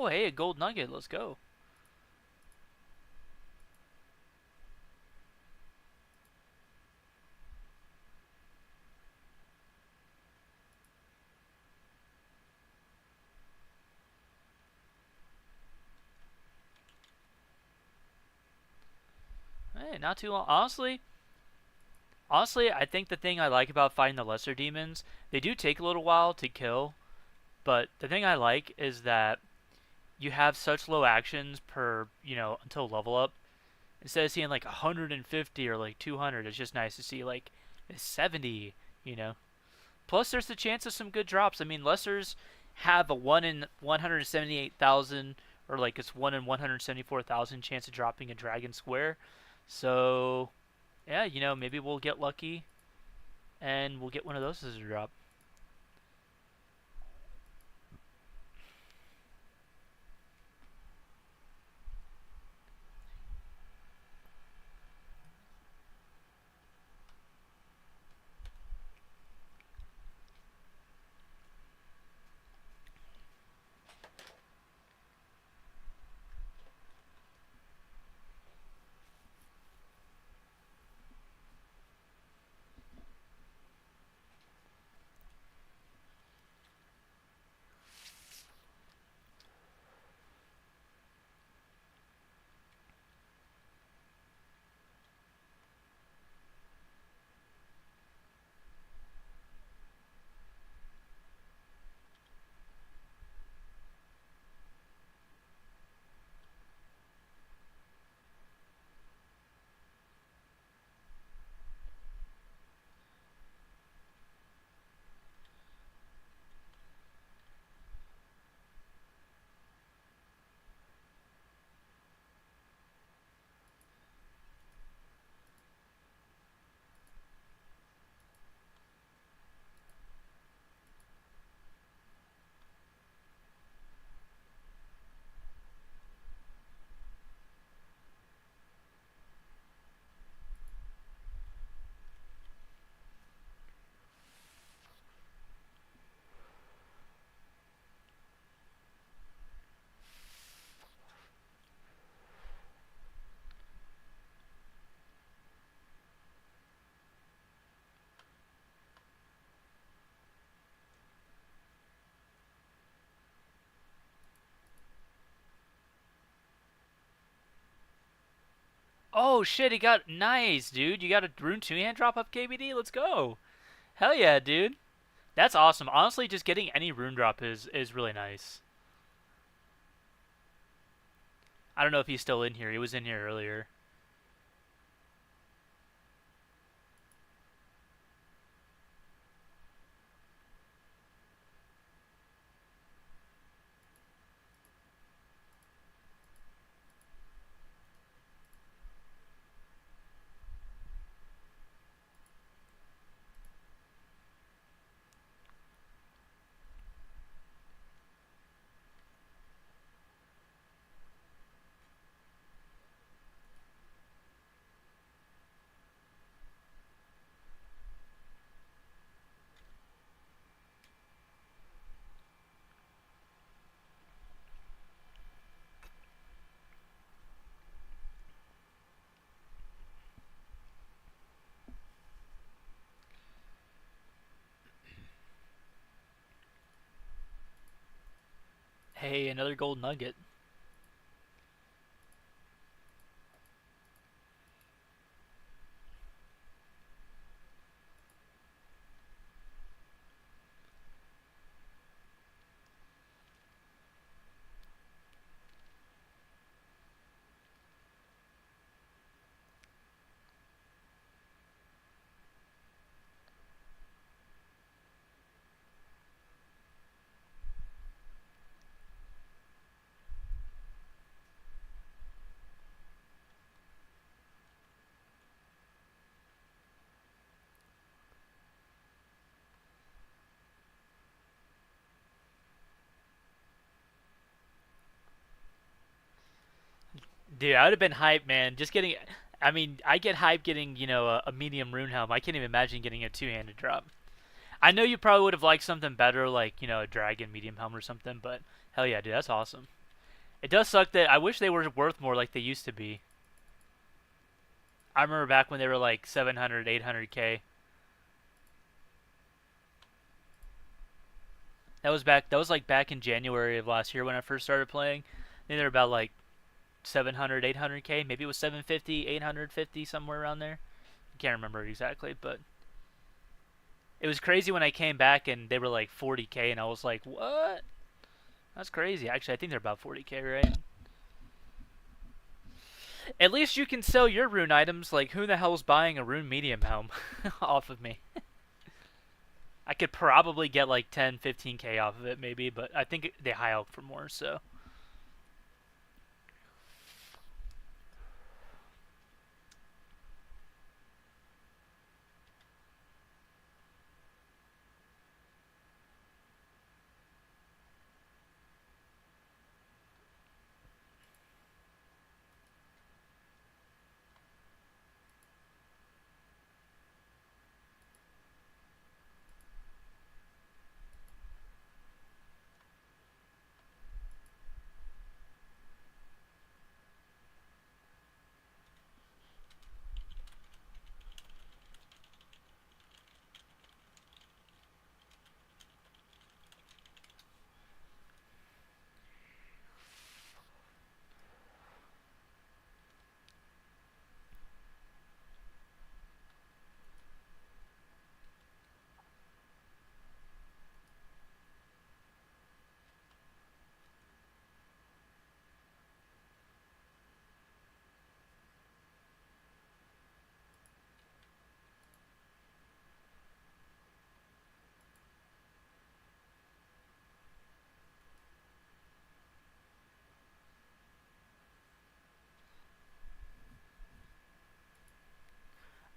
A: Oh, hey, a gold nugget. Let's go. Hey, not too long. Honestly, I think the thing I like about fighting the lesser demons, they do take a little while to kill, but the thing I like is that you have such low actions per, until level up. Instead of seeing like 150 or like 200, it's just nice to see like 70, you know. Plus, there's the chance of some good drops. I mean, lessers have a 1 in 178,000, or like it's 1 in 174,000 chance of dropping a dragon square. So, yeah, maybe we'll get lucky and we'll get one of those as a drop. Oh shit, he got nice, dude. You got a rune two-hand drop up KBD? Let's go. Hell yeah, dude. That's awesome. Honestly, just getting any rune drop is really nice. I don't know if he's still in here. He was in here earlier. Hey, another gold nugget. Dude, I would have been hyped, man. Just getting, I mean, I get hyped getting, a medium rune helm. I can't even imagine getting a two-handed drop. I know you probably would have liked something better, like, a dragon medium helm or something, but hell yeah, dude, that's awesome. It does suck that I wish they were worth more like they used to be. I remember back when they were like 700, 800k. That was like back in January of last year when I first started playing. I think they're about like 700, 800k. Maybe it was 750, 850, somewhere around there. I can't remember exactly, but it was crazy when I came back and they were like 40k, and I was like, what? That's crazy. Actually, I think they're about 40k, right? At least you can sell your rune items. Like, who the hell's buying a rune medium helm off of me? I could probably get like 10, 15k off of it, maybe, but I think they high elk for more, so.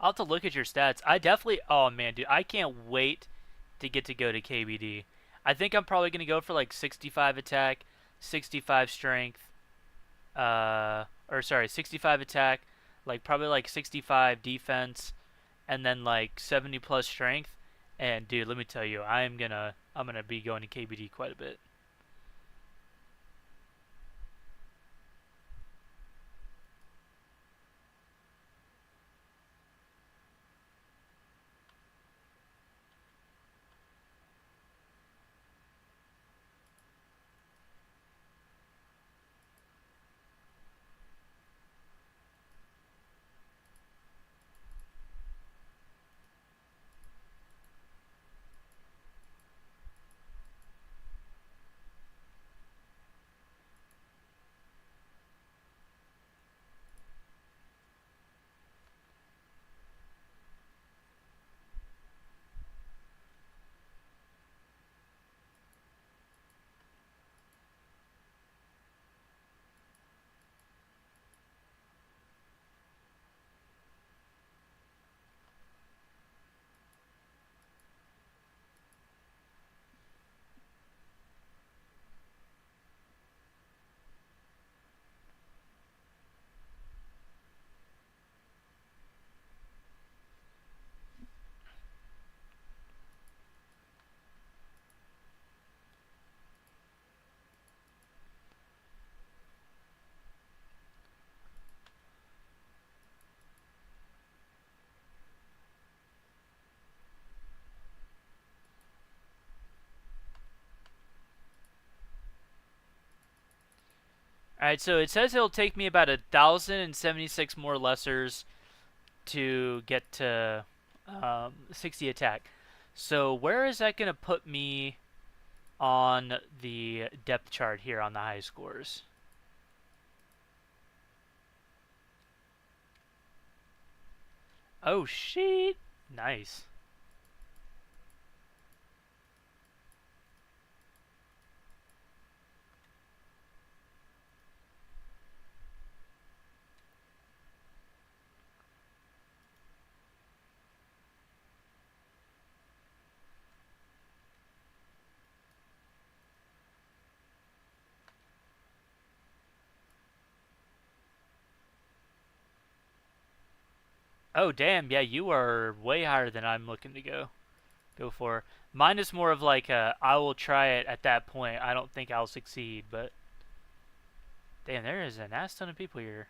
A: I'll have to look at your stats. I definitely. Oh man, dude, I can't wait to go to KBD. I think I'm probably gonna go for like 65 attack, 65 strength, or sorry, 65 attack, like probably like 65 defense, and then like 70 plus strength. And dude, let me tell you, I'm gonna be going to KBD quite a bit. All right, so it says it'll take me about 1,076 more lessers to get to 60 attack. So where is that gonna put me on the depth chart here on the high scores? Oh shit! Nice. Oh damn, yeah, you are way higher than I'm looking to go for. Mine is more of like a I will try it at that point. I don't think I'll succeed, but Damn, there is an ass ton of people here.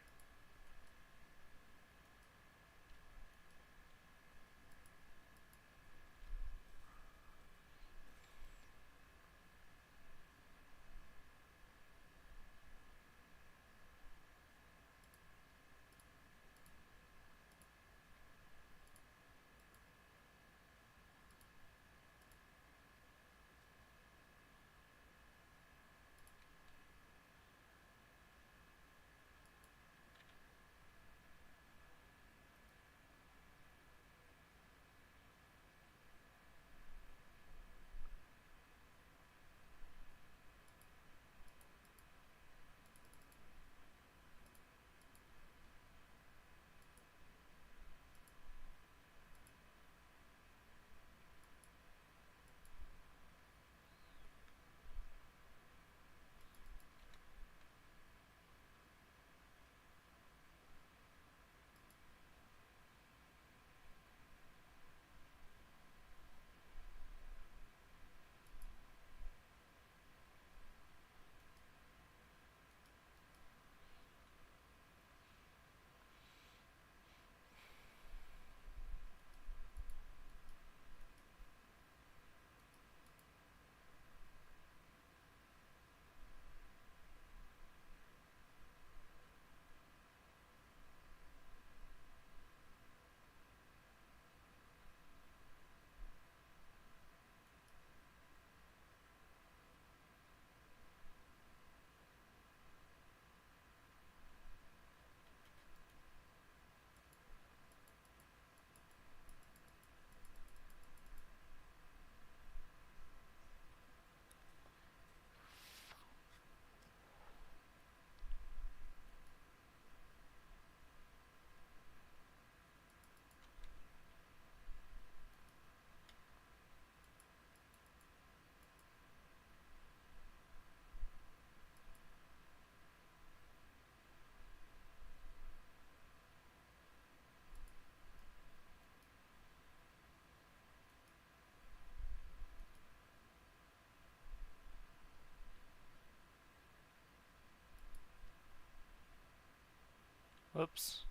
A: Whoops.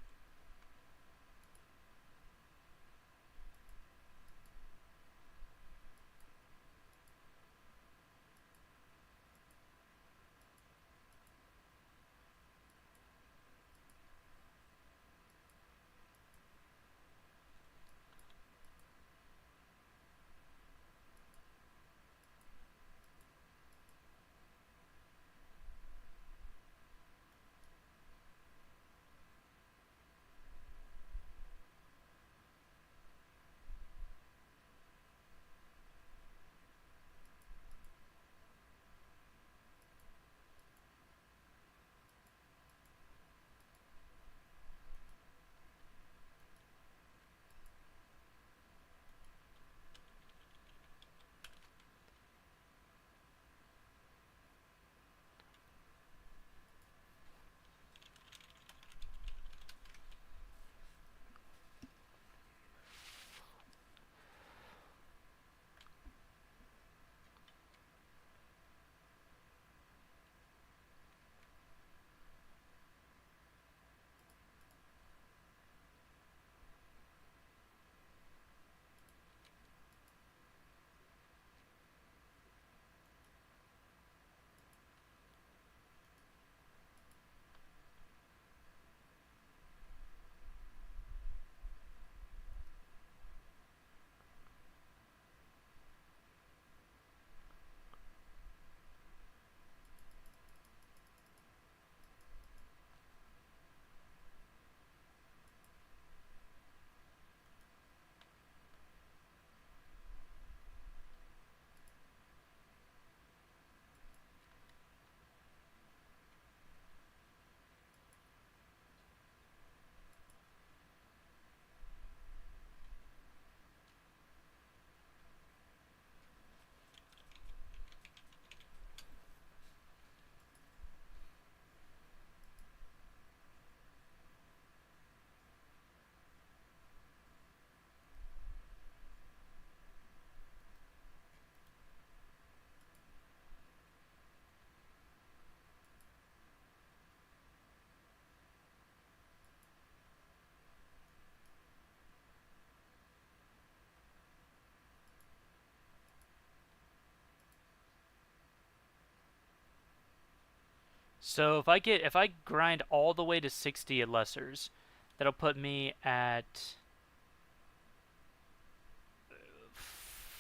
A: So if I grind all the way to 60 at lessers, that'll put me at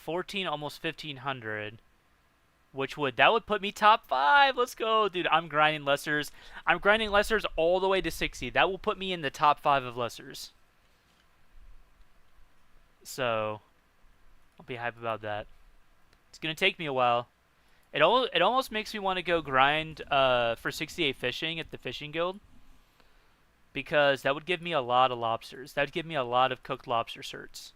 A: 14, almost 1500, that would put me top 5. Let's go, dude. I'm grinding lessers. I'm grinding lessers all the way to 60. That will put me in the top 5 of lessers. So, I'll be hype about that. It's going to take me a while. It almost makes me want to go grind for 68 fishing at the fishing guild, because that would give me a lot of lobsters. That would give me a lot of cooked lobster certs.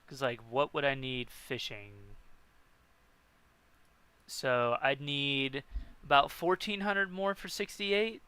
A: Because, like, what would I need fishing? So, I'd need about 1400 more for 68.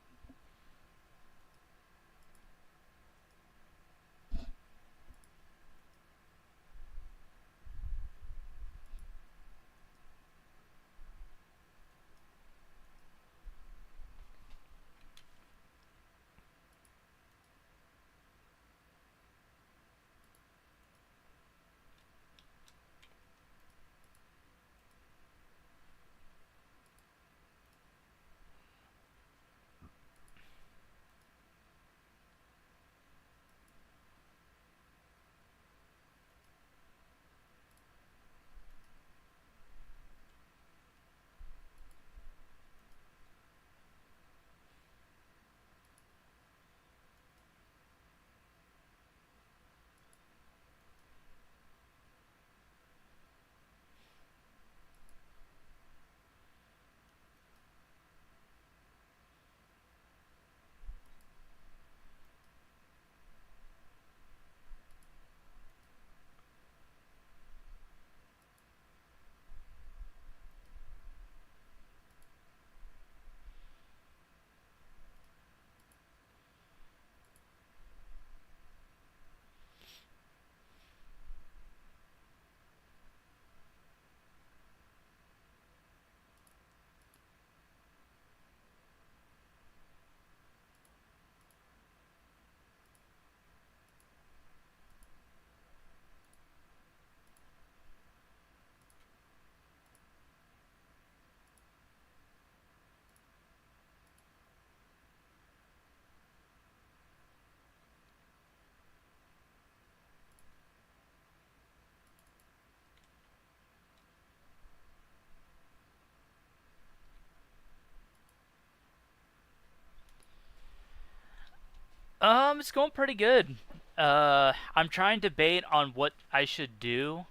A: It's going pretty good. I'm trying to debate on what I should do,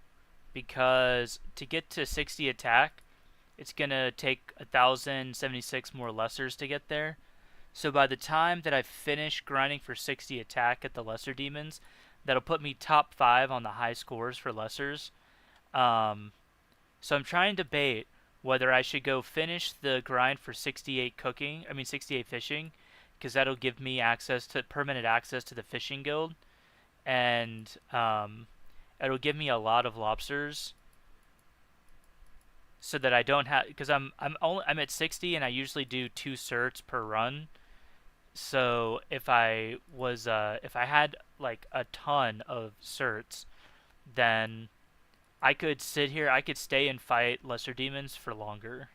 A: because to get to 60 attack, it's gonna take 1076 more lessers to get there. So by the time that I finish grinding for 60 attack at the lesser demons, that'll put me top 5 on the high scores for lessers. Um, so I'm trying to debate whether I should go finish the grind for 68 cooking, I mean 68 fishing, because that'll give me permanent access to the fishing guild, and it'll give me a lot of lobsters, so that I don't have, because I'm at 60 and I usually do 2 certs per run. So if I had like a ton of certs, then I could sit here, I could stay and fight lesser demons for longer.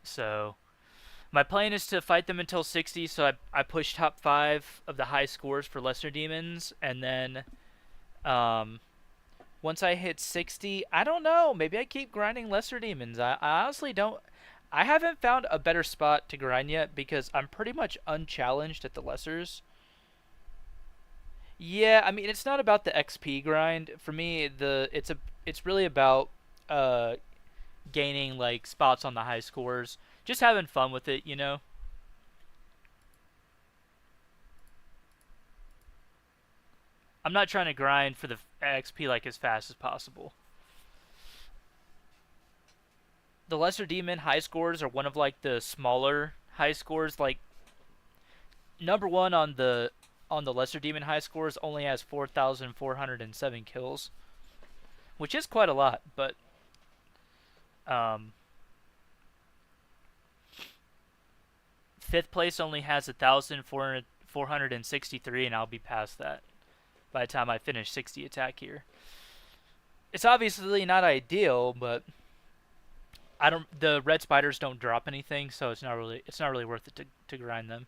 A: So my plan is to fight them until 60, so I push top 5 of the high scores for lesser demons, and then um, once I hit 60, I don't know, maybe I keep grinding lesser demons. I honestly don't. I haven't found a better spot to grind yet, because I'm pretty much unchallenged at the lessers. Yeah, I mean, it's not about the XP grind for me. It's really about uh gaining like spots on the high scores, just having fun with it, you know. I'm not trying to grind for the XP like as fast as possible. The lesser demon high scores are one of like the smaller high scores. Like number one on the lesser demon high scores only has 4,407 kills, which is quite a lot. But um, fifth place only has 1,463, and I'll be past that by the time I finish 60 attack here. It's obviously not ideal, but I don't. The red spiders don't drop anything, so it's not really worth it to grind them.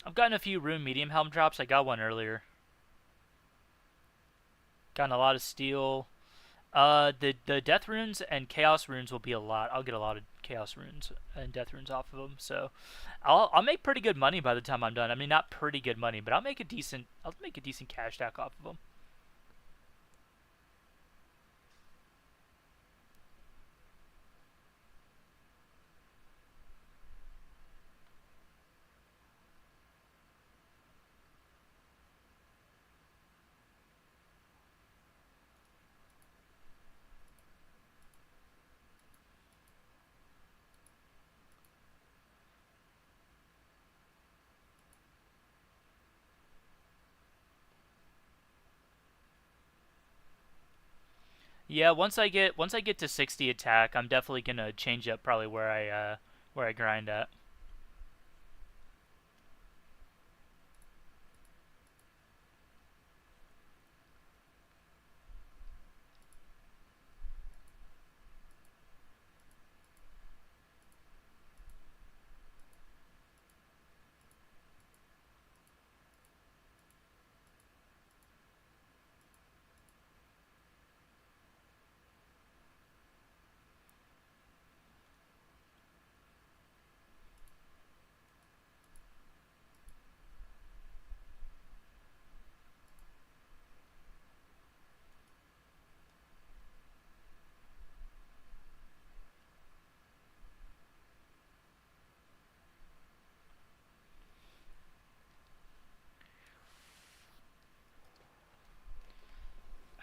A: I've gotten a few rune medium helm drops. I got one earlier. Gotten a lot of steel. The death runes and chaos runes will be a lot. I'll get a lot of chaos runes and death runes off of them. So, I'll make pretty good money by the time I'm done. I mean, not pretty good money, but I'll make a decent cash stack off of them. Yeah, once I get to 60 attack, I'm definitely gonna change up probably where I grind at.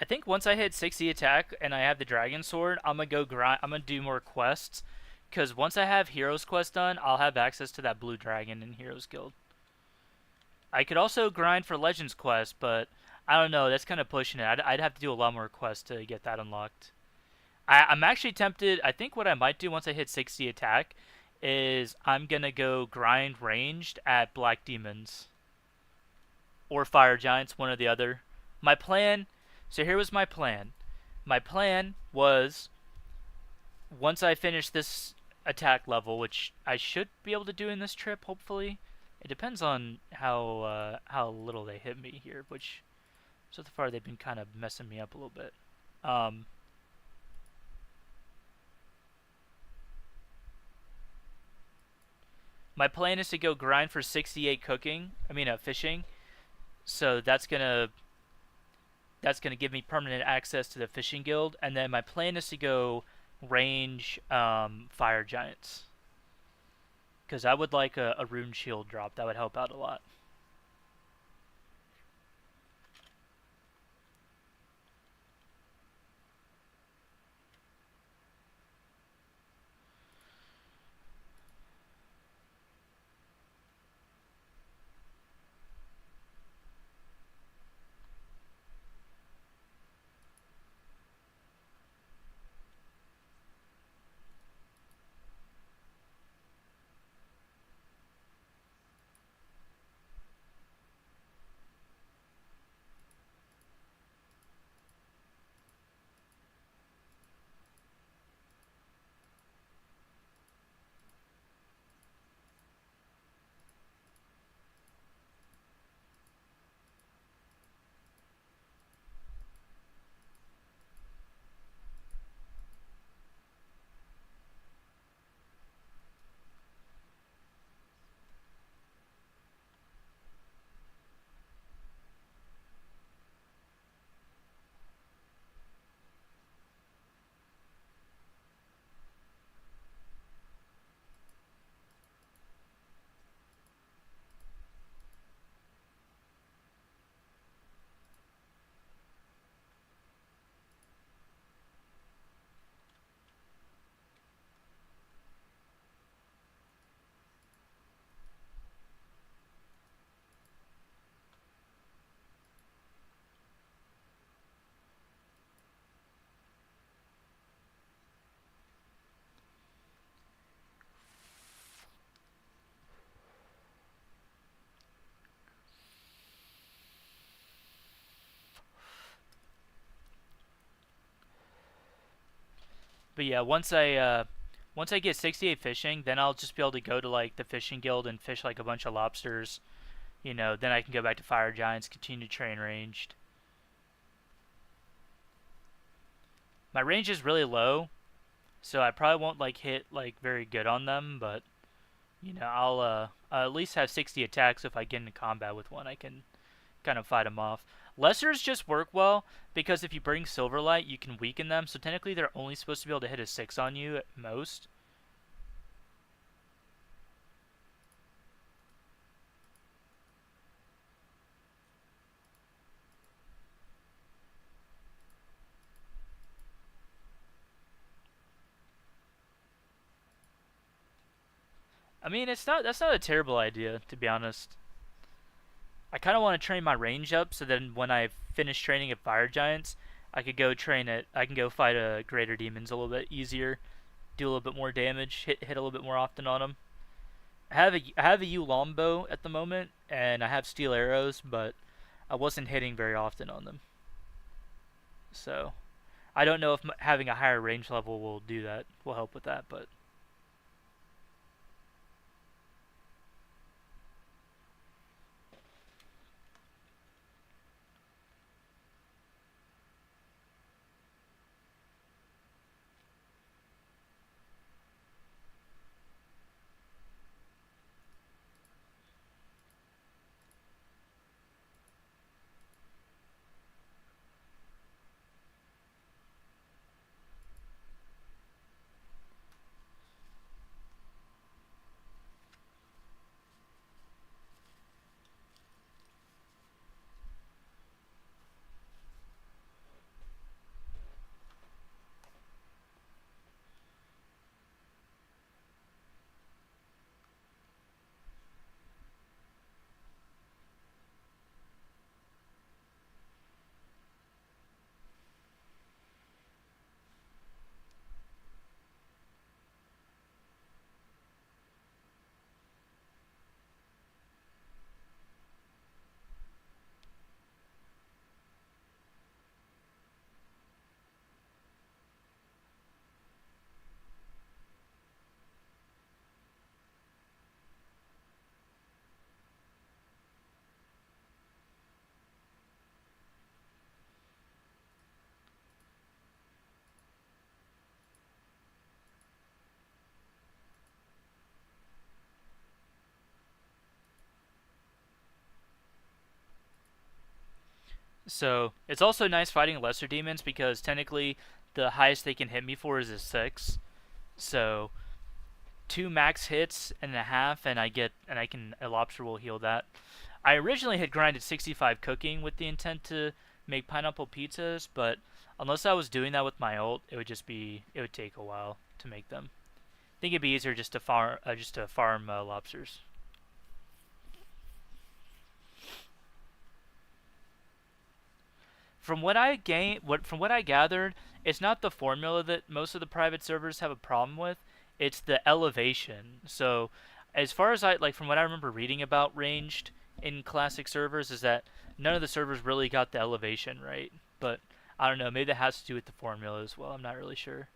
A: I think once I hit 60 attack and I have the dragon sword, I'm gonna go grind. I'm gonna do more quests, because once I have Heroes quest done, I'll have access to that blue dragon in Heroes Guild. I could also grind for Legends quest, but I don't know. That's kind of pushing it. I'd have to do a lot more quests to get that unlocked. I'm actually tempted. I think what I might do once I hit 60 attack is I'm gonna go grind ranged at Black Demons or Fire Giants, one or the other. My plan. So here was my plan. My plan was once I finish this attack level, which I should be able to do in this trip, hopefully. It depends on how little they hit me here, which so far they've been kind of messing me up a little bit. Um, my plan is to go grind for 68 cooking. I mean, fishing. So that's gonna give me permanent access to the fishing guild, and then my plan is to go range fire giants because I would like a rune shield drop. That would help out a lot. But yeah, once I get 68 fishing, then I'll just be able to go to like the fishing guild and fish like a bunch of lobsters. You know, then I can go back to fire giants, continue to train ranged. My range is really low, so I probably won't like hit like very good on them, but you know, I'll at least have 60 attacks. So if I get into combat with one, I can kind of fight them off. Lessers just work well because if you bring Silverlight, you can weaken them. So technically, they're only supposed to be able to hit a 6 on you at most. I mean, that's not a terrible idea, to be honest. I kind of want to train my range up so then when I finish training at fire giants, I could go train it. I can go fight greater demons a little bit easier, do a little bit more damage, hit a little bit more often on them. I have a U longbow at the moment, and I have steel arrows, but I wasn't hitting very often on them. So I don't know if having a higher range level will do that. Will help with that, but so it's also nice fighting lesser demons because technically the highest they can hit me for is a 6. So 2 max hits and a half, and I can a lobster will heal that. I originally had grinded 65 cooking with the intent to make pineapple pizzas, but unless I was doing that with my ult, it would take a while to make them. I think it'd be easier just to farm lobsters. From what I gathered, it's not the formula that most of the private servers have a problem with. It's the elevation. So, as far as from what I remember reading about ranged in classic servers, is that none of the servers really got the elevation right. But I don't know. Maybe that has to do with the formula as well. I'm not really sure.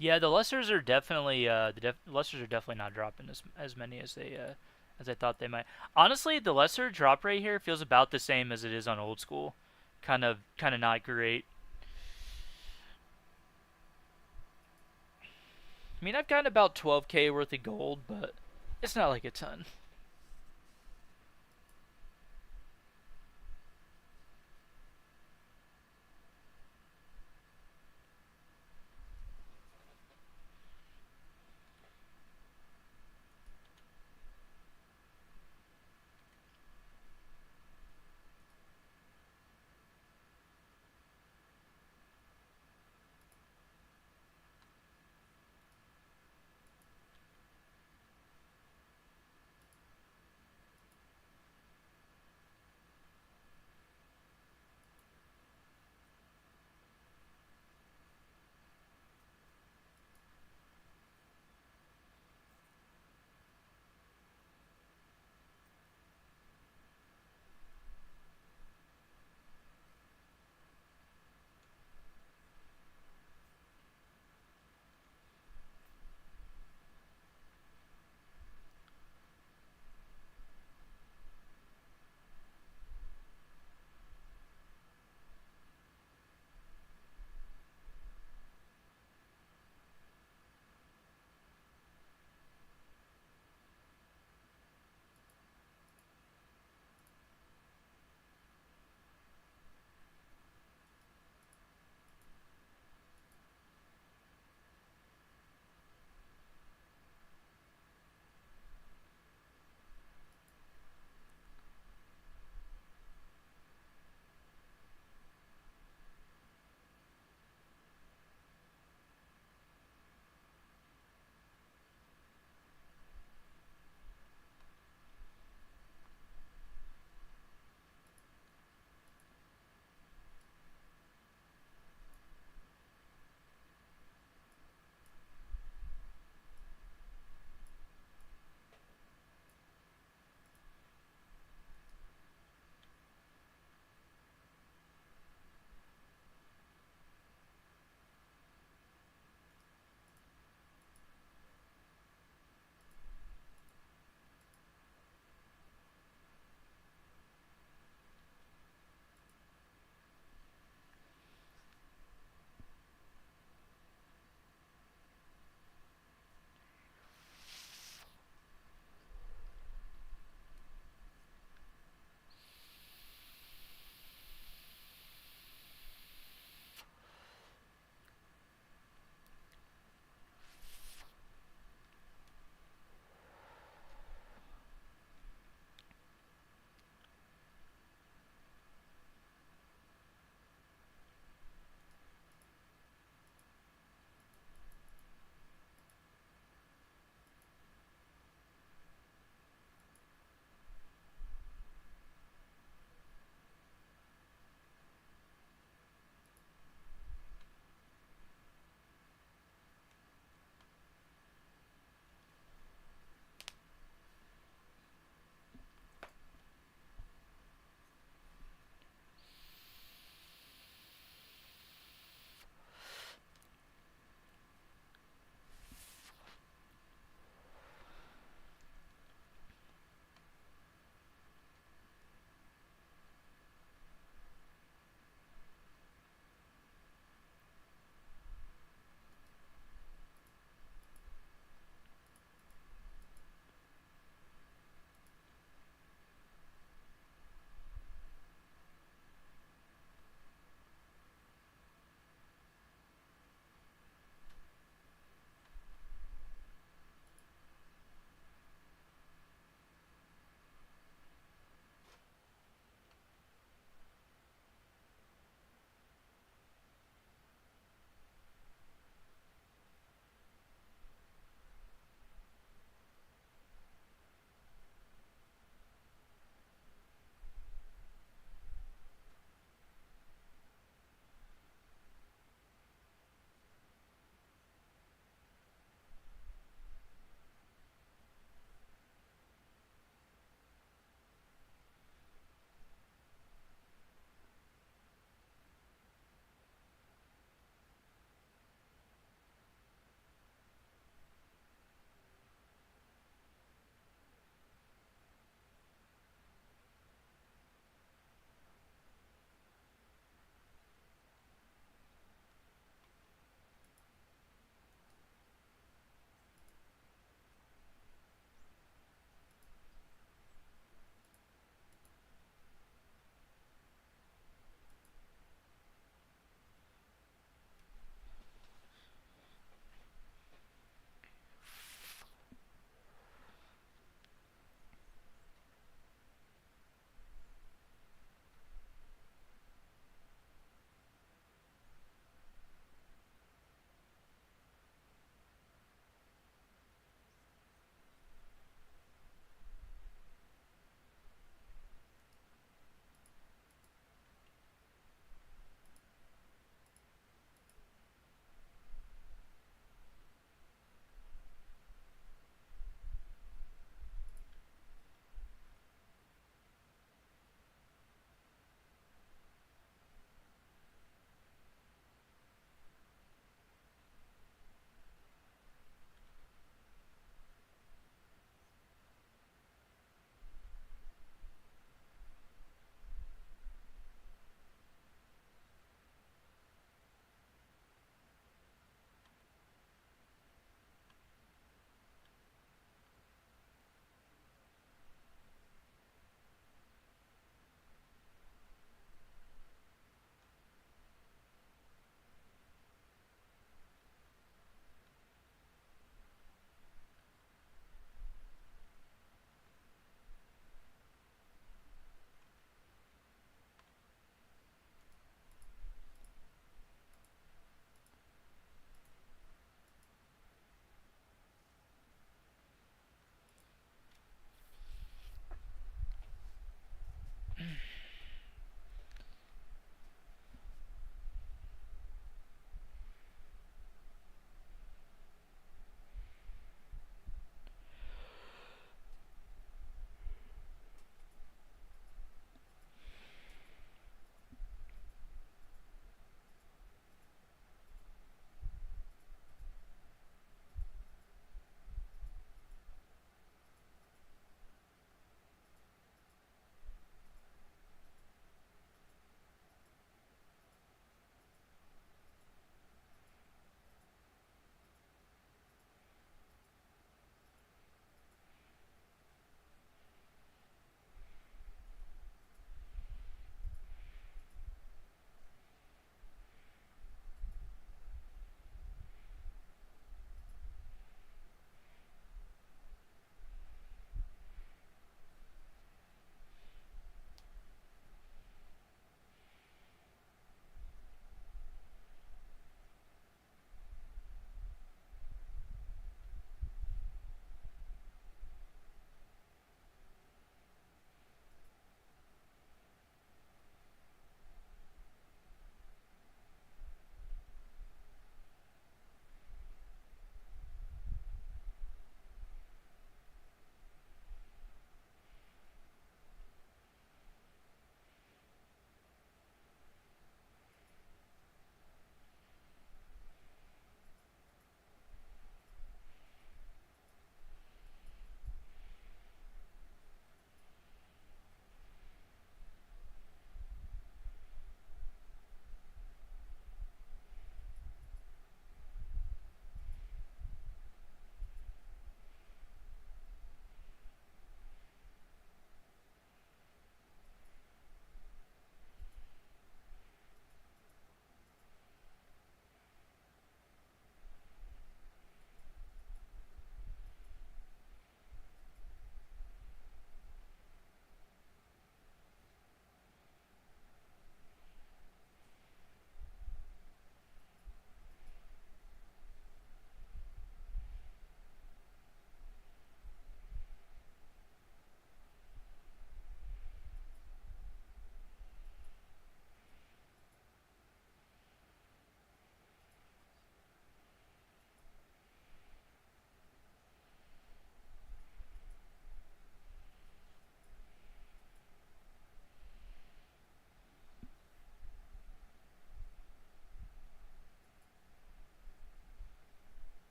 A: Yeah, the lessers are definitely lessers are definitely not dropping as many as I thought they might. Honestly, the lesser drop rate here feels about the same as it is on old school. Kind of not great. I mean, I've gotten about 12K worth of gold, but it's not like a ton.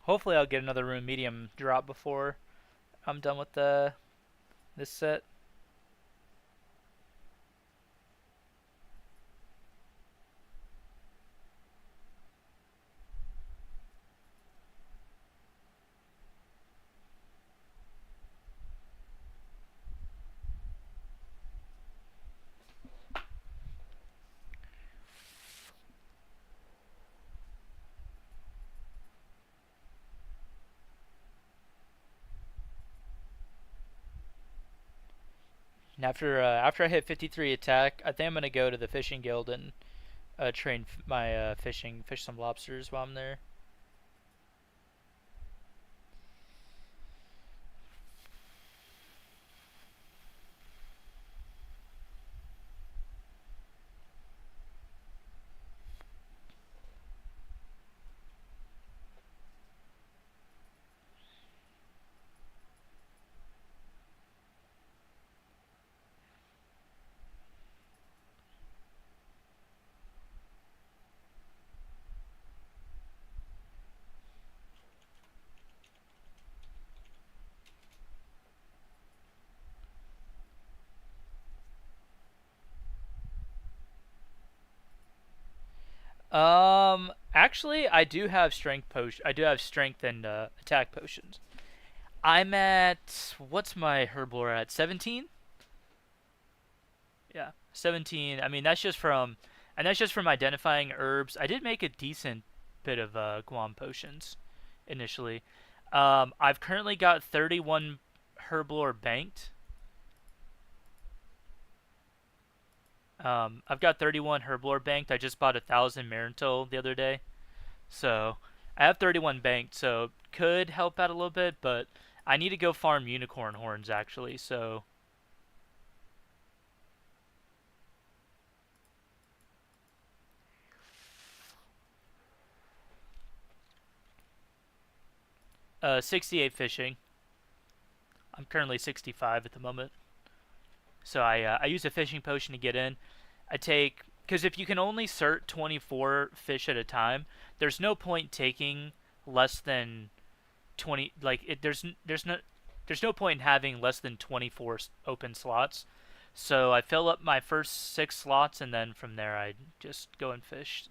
A: hopefully I'll get another rune medium drop before I'm done with the this set. And after I hit 53 attack, I think I'm gonna go to the fishing guild and train my fish some lobsters while I'm there. Actually, I do have strength potion. I do have strength and attack potions. I'm at what's my herblore at? 17. Yeah, 17. I mean, that's just from identifying herbs. I did make a decent bit of Guam potions initially. I've currently got 31 herblore banked. I've got 31 herblore banked. I just bought 1,000 Marintel the other day, so I have 31 banked. So could help out a little bit, but I need to go farm unicorn horns actually. So 68 fishing. I'm currently 65 at the moment. So I use a fishing potion to get in. I take because if you can only cert 24 fish at a time, there's no point taking less than 20. Like there's no point in having less than 24 open slots. So I fill up my first 6 slots, and then from there I just go and fish.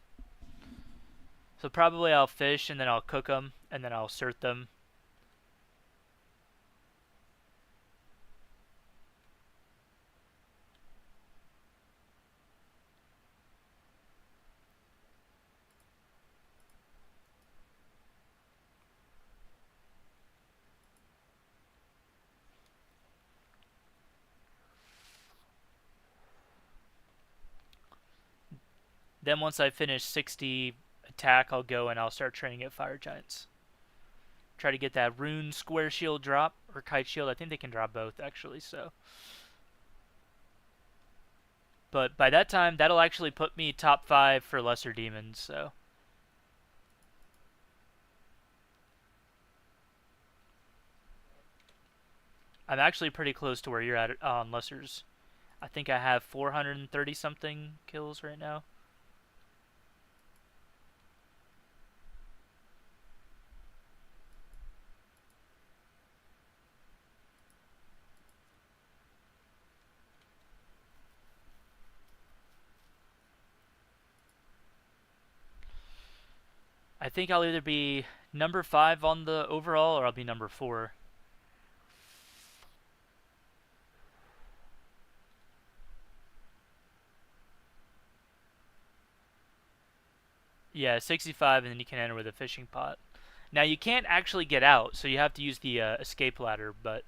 A: So probably I'll fish, and then I'll cook them, and then I'll cert them. Then once I finish 60 attack, I'll go and I'll start training at fire giants. Try to get that rune square shield drop or kite shield. I think they can drop both actually. So, but by that time, that'll actually put me top 5 for lesser demons. So, I'm actually pretty close to where you're at on lessers. I think I have 430 something kills right now. I think I'll either be number 5 on the overall or I'll be number 4. Yeah, 65, and then you can enter with a fishing pot. Now you can't actually get out, so you have to use the escape ladder. But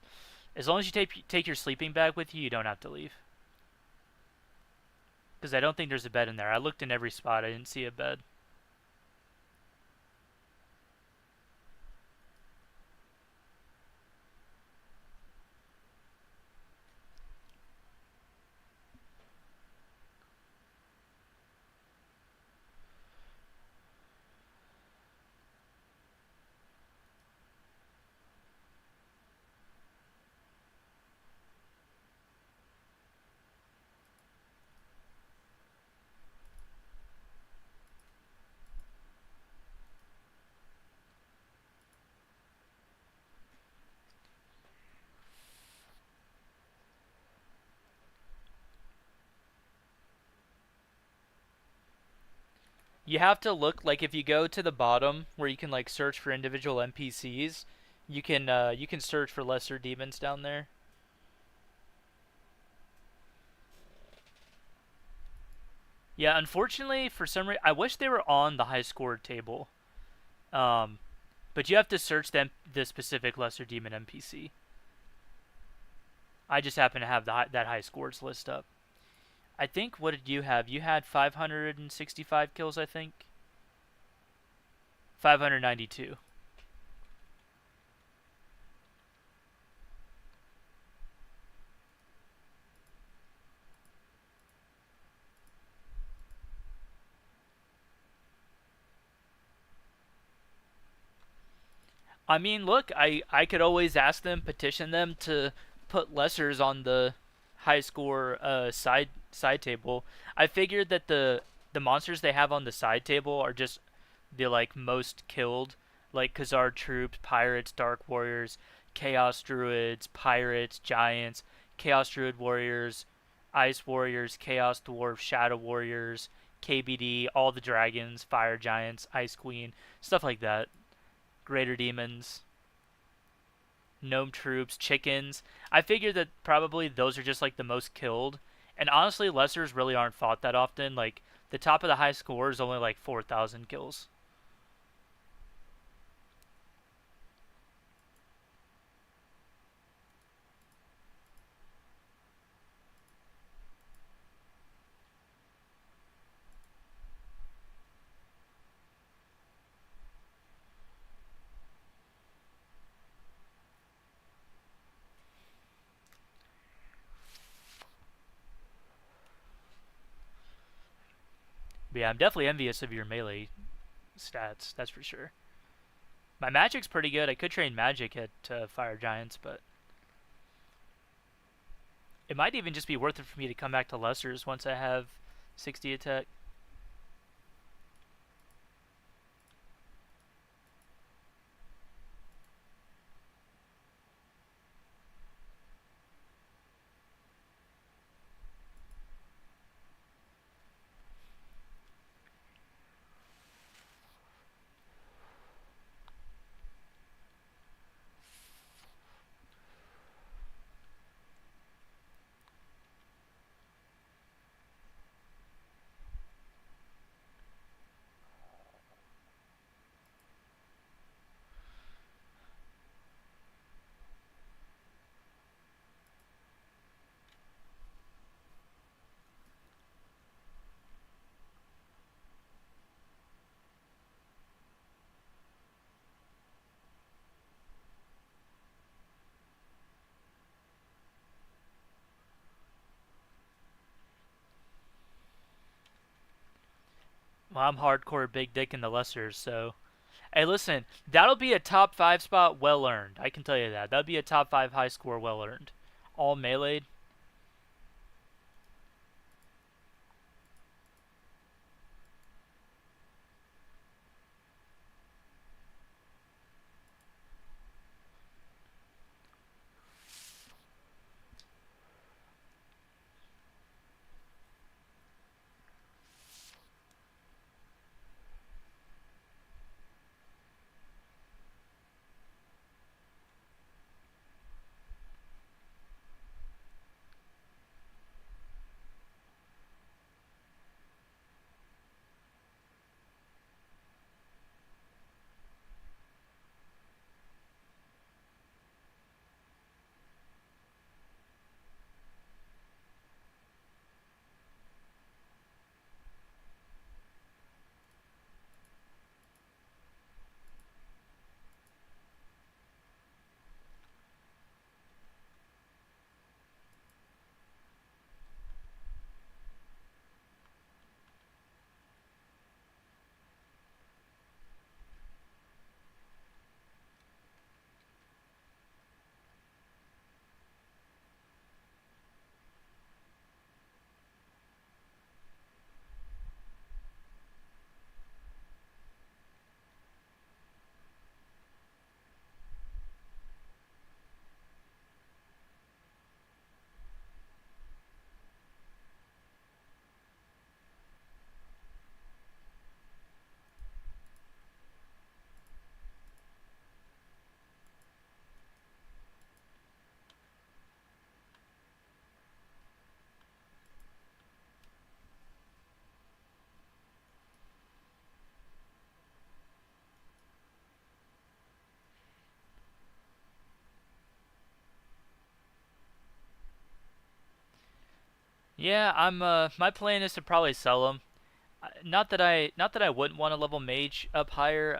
A: as long as you take your sleeping bag with you, you don't have to leave. Because I don't think there's a bed in there. I looked in every spot, I didn't see a bed. You have to look like if you go to the bottom where you can like search for individual NPCs, you can search for lesser demons down there. Yeah, unfortunately, for some reason, I wish they were on the high score table. Um, but you have to search the specific lesser demon NPC. I just happen to have that high scores list up. I think, what did you have? You had 565 kills, I think. 592. I mean, look, I could always ask them, petition them to put lessers on the high score side table. I figured that the monsters they have on the side table are just the like most killed, like Khazar troops, pirates, dark warriors, chaos druids, pirates, giants, chaos druid warriors, ice warriors, chaos dwarves, shadow warriors, KBD, all the dragons, fire giants, ice queen, stuff like that. Greater demons, gnome troops, chickens. I figured that probably those are just like the most killed. And honestly, lessers really aren't fought that often. Like the top of the high score is only like 4,000 kills. But yeah, I'm definitely envious of your melee stats. That's for sure. My magic's pretty good. I could train magic at fire giants, but it might even just be worth it for me to come back to lessers once I have 60 attack. Well, I'm hardcore big dick in the lessers, so hey, listen, that'll be a top 5 spot well earned. I can tell you that. That'll be a top 5 high score well earned. All meleeed. Yeah, I'm. My plan is to probably sell them. Not that I wouldn't want to level mage up higher.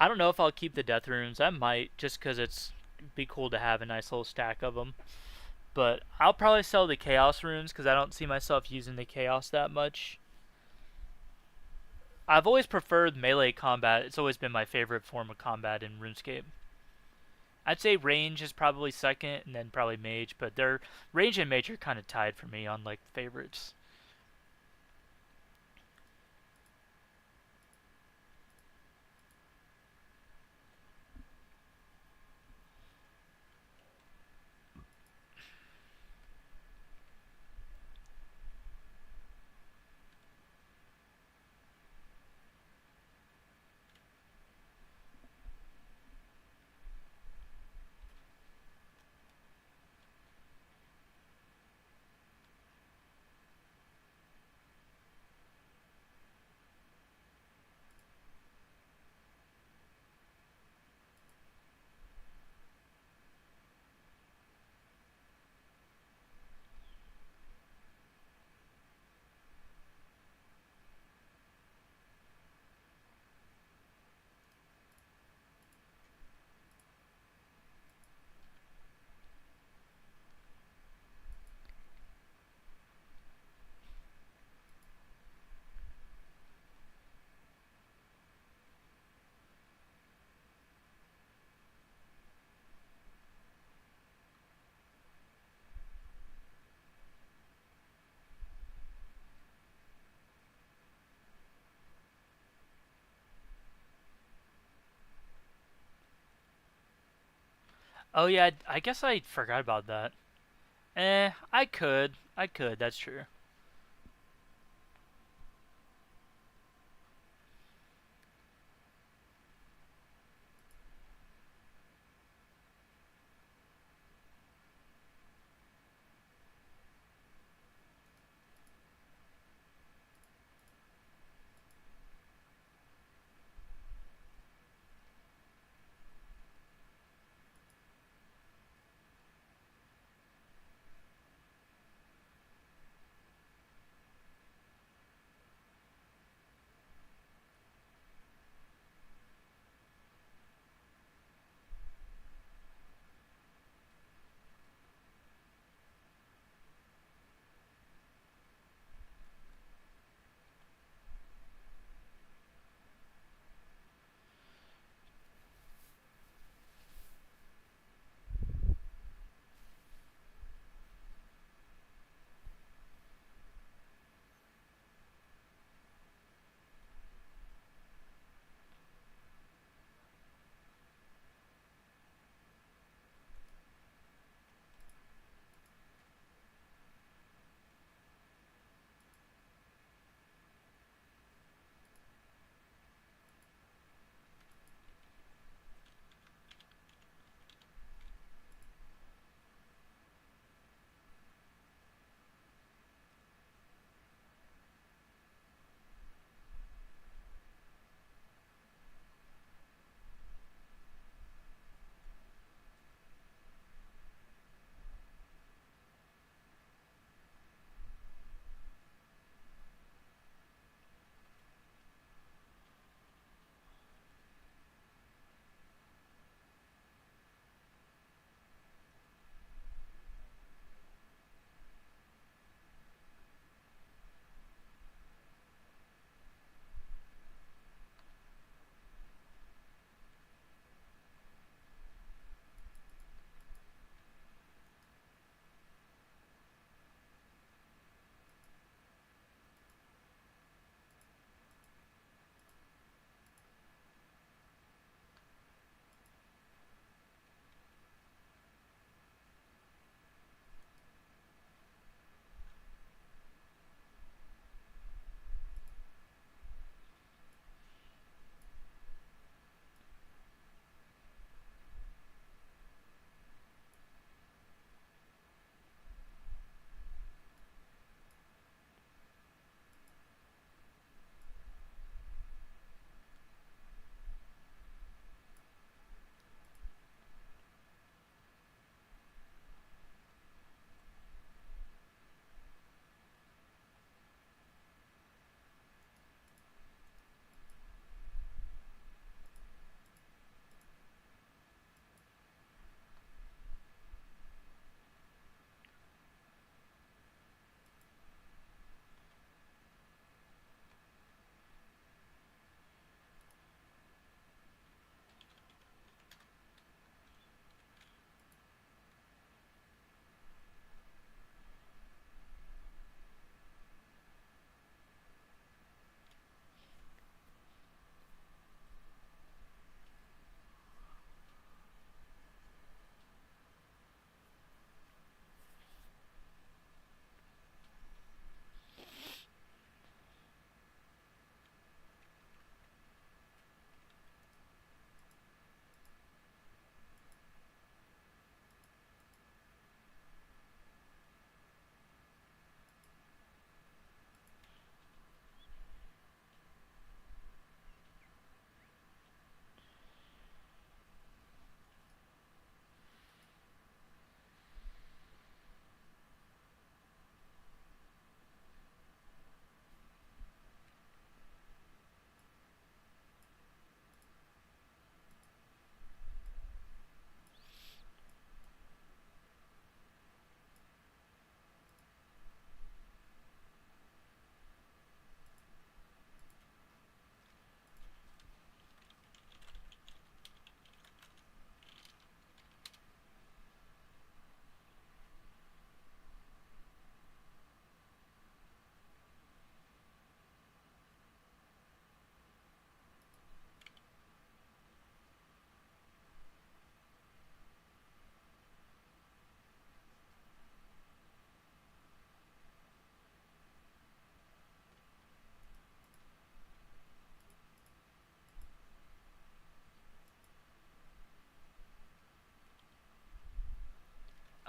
A: I don't know if I'll keep the death runes. I might just because it's be cool to have a nice little stack of them. But I'll probably sell the chaos runes because I don't see myself using the chaos that much. I've always preferred melee combat. It's always been my favorite form of combat in RuneScape. I'd say range is probably second, and then probably mage. But they're range and mage are kind of tied for me on like favorites. Oh yeah, I guess I forgot about that. I could. I could. That's true.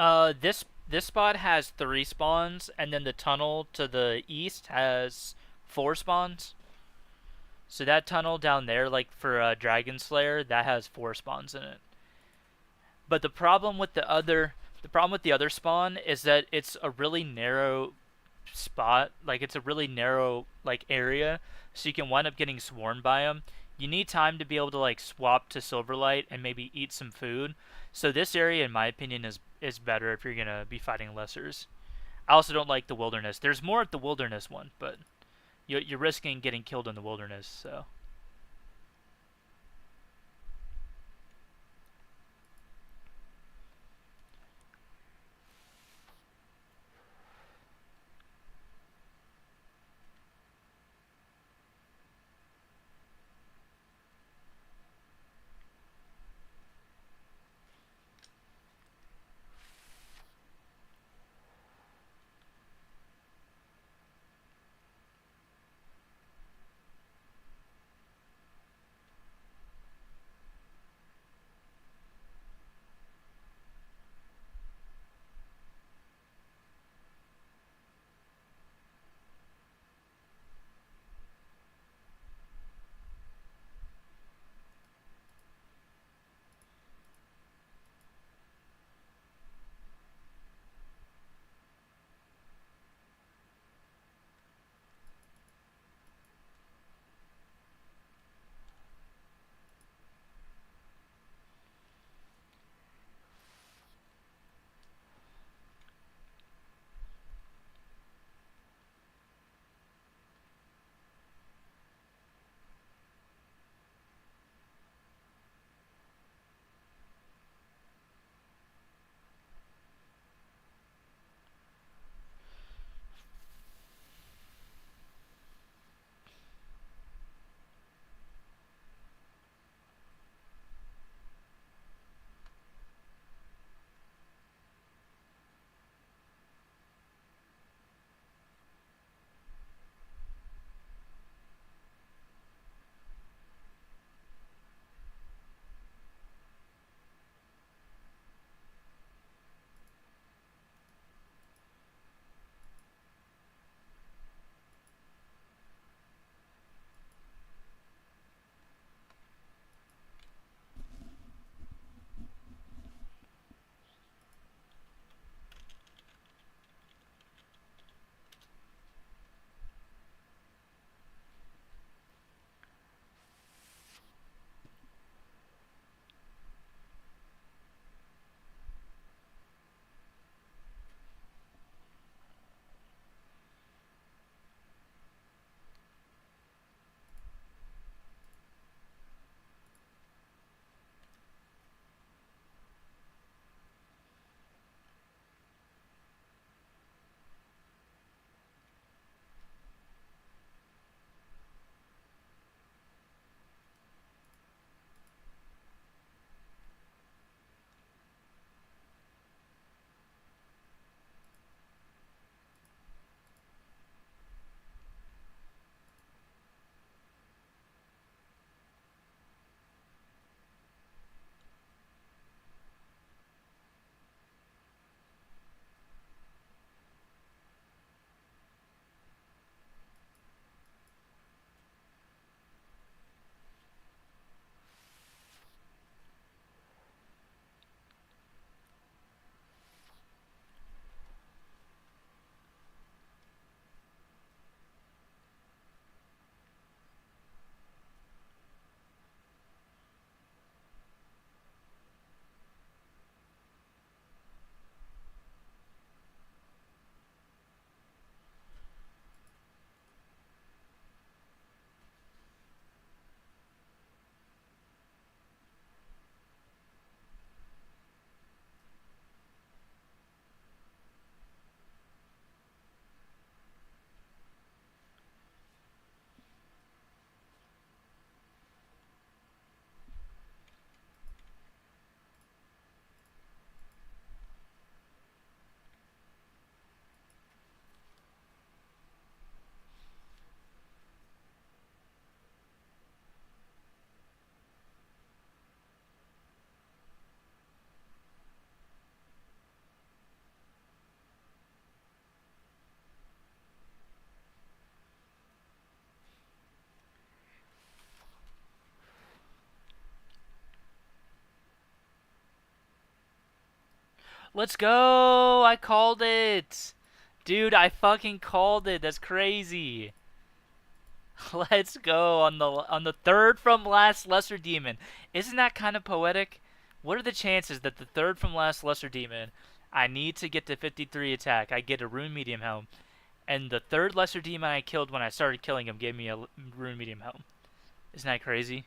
A: This spot has 3 spawns, and then the tunnel to the east has 4 spawns. So that tunnel down there, like for Dragon Slayer, that has 4 spawns in it. But the problem with the other spawn is that it's a really narrow spot. Like it's a really narrow like area, so you can wind up getting swarmed by them. You need time to be able to like swap to Silverlight and maybe eat some food. So this area, in my opinion, is better if you're gonna be fighting lessers. I also don't like the wilderness. There's more at the wilderness one, but you're risking getting killed in the wilderness. So Let's go! I called it! Dude, I fucking called it. That's crazy. Let's go on the third from last Lesser Demon. Isn't that kind of poetic? What are the chances that the third from last Lesser Demon, I need to get to 53 attack, I get a Rune Medium Helm, and the third Lesser Demon I killed when I started killing him gave me a Rune Medium Helm. Isn't that crazy?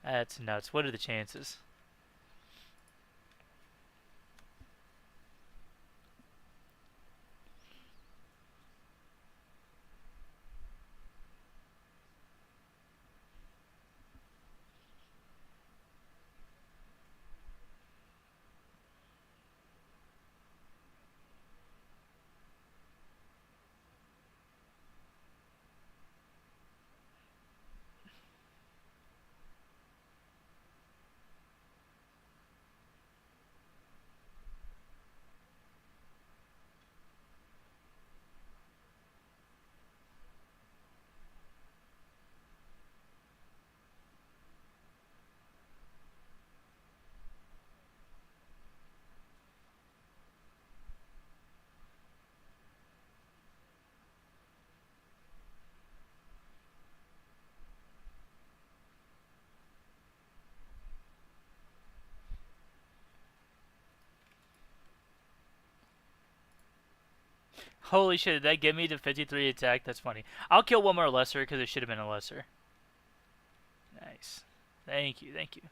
A: That's nuts. What are the chances? Holy shit, did that get me to 53 attack? That's funny. I'll kill one more Lesser because it should have been a Lesser. Nice. Thank you, thank you.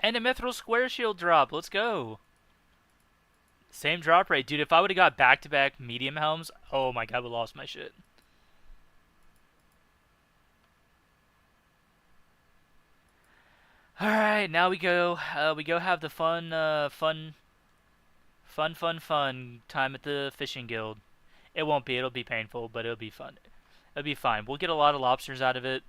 A: And a Mithril Square Shield drop. Let's go. Same drop rate. Dude, if I would have got back-to-back medium helms, oh my god, we lost my shit. Alright, now we go have the fun time at the fishing guild. It won't be, it'll be painful, but it'll be fun. It'll be fine. We'll get a lot of lobsters out of it.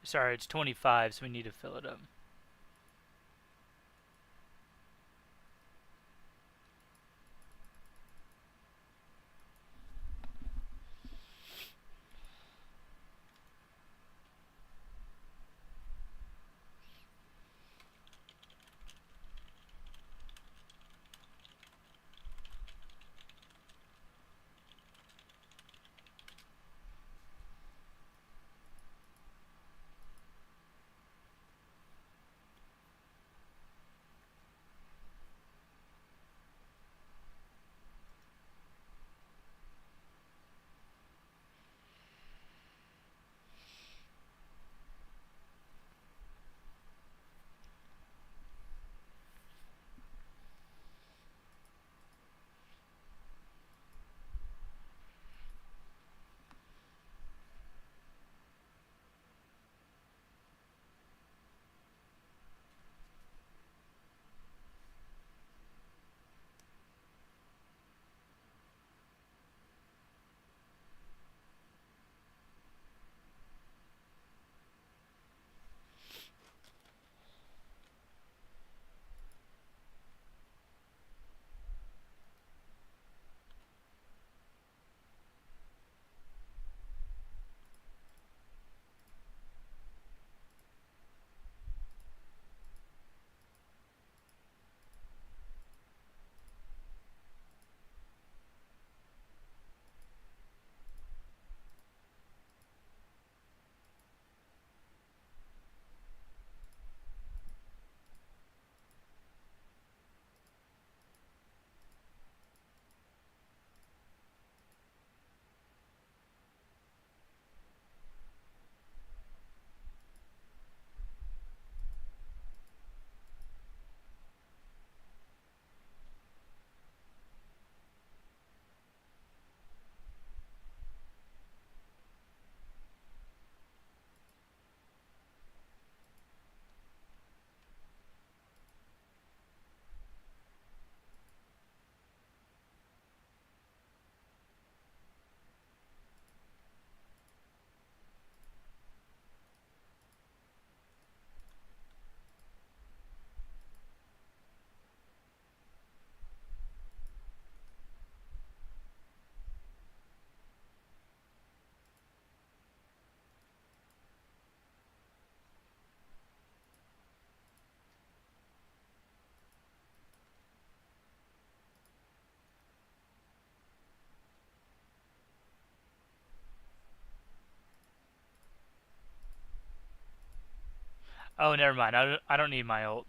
A: Sorry, it's 25, so we need to fill it up. Oh, never mind. I don't need my ult.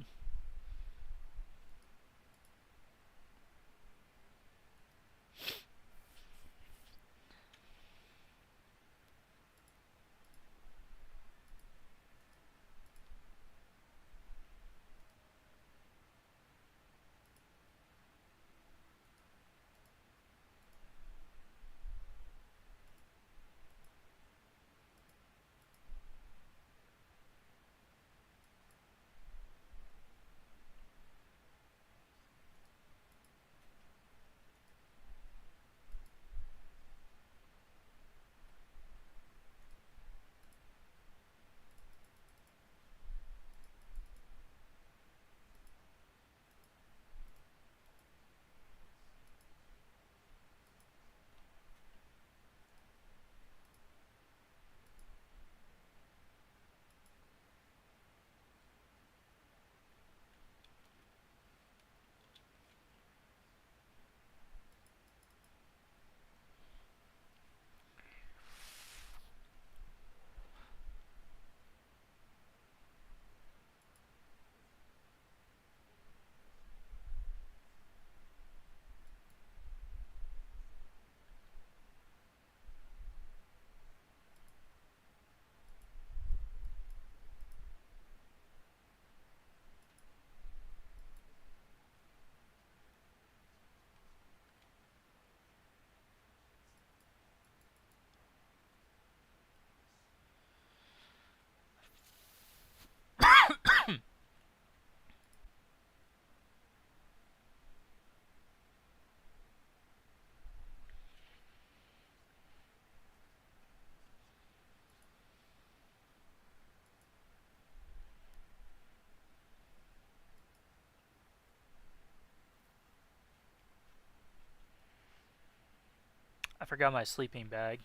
A: I forgot my sleeping bag.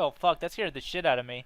A: Oh fuck, that scared the shit out of me.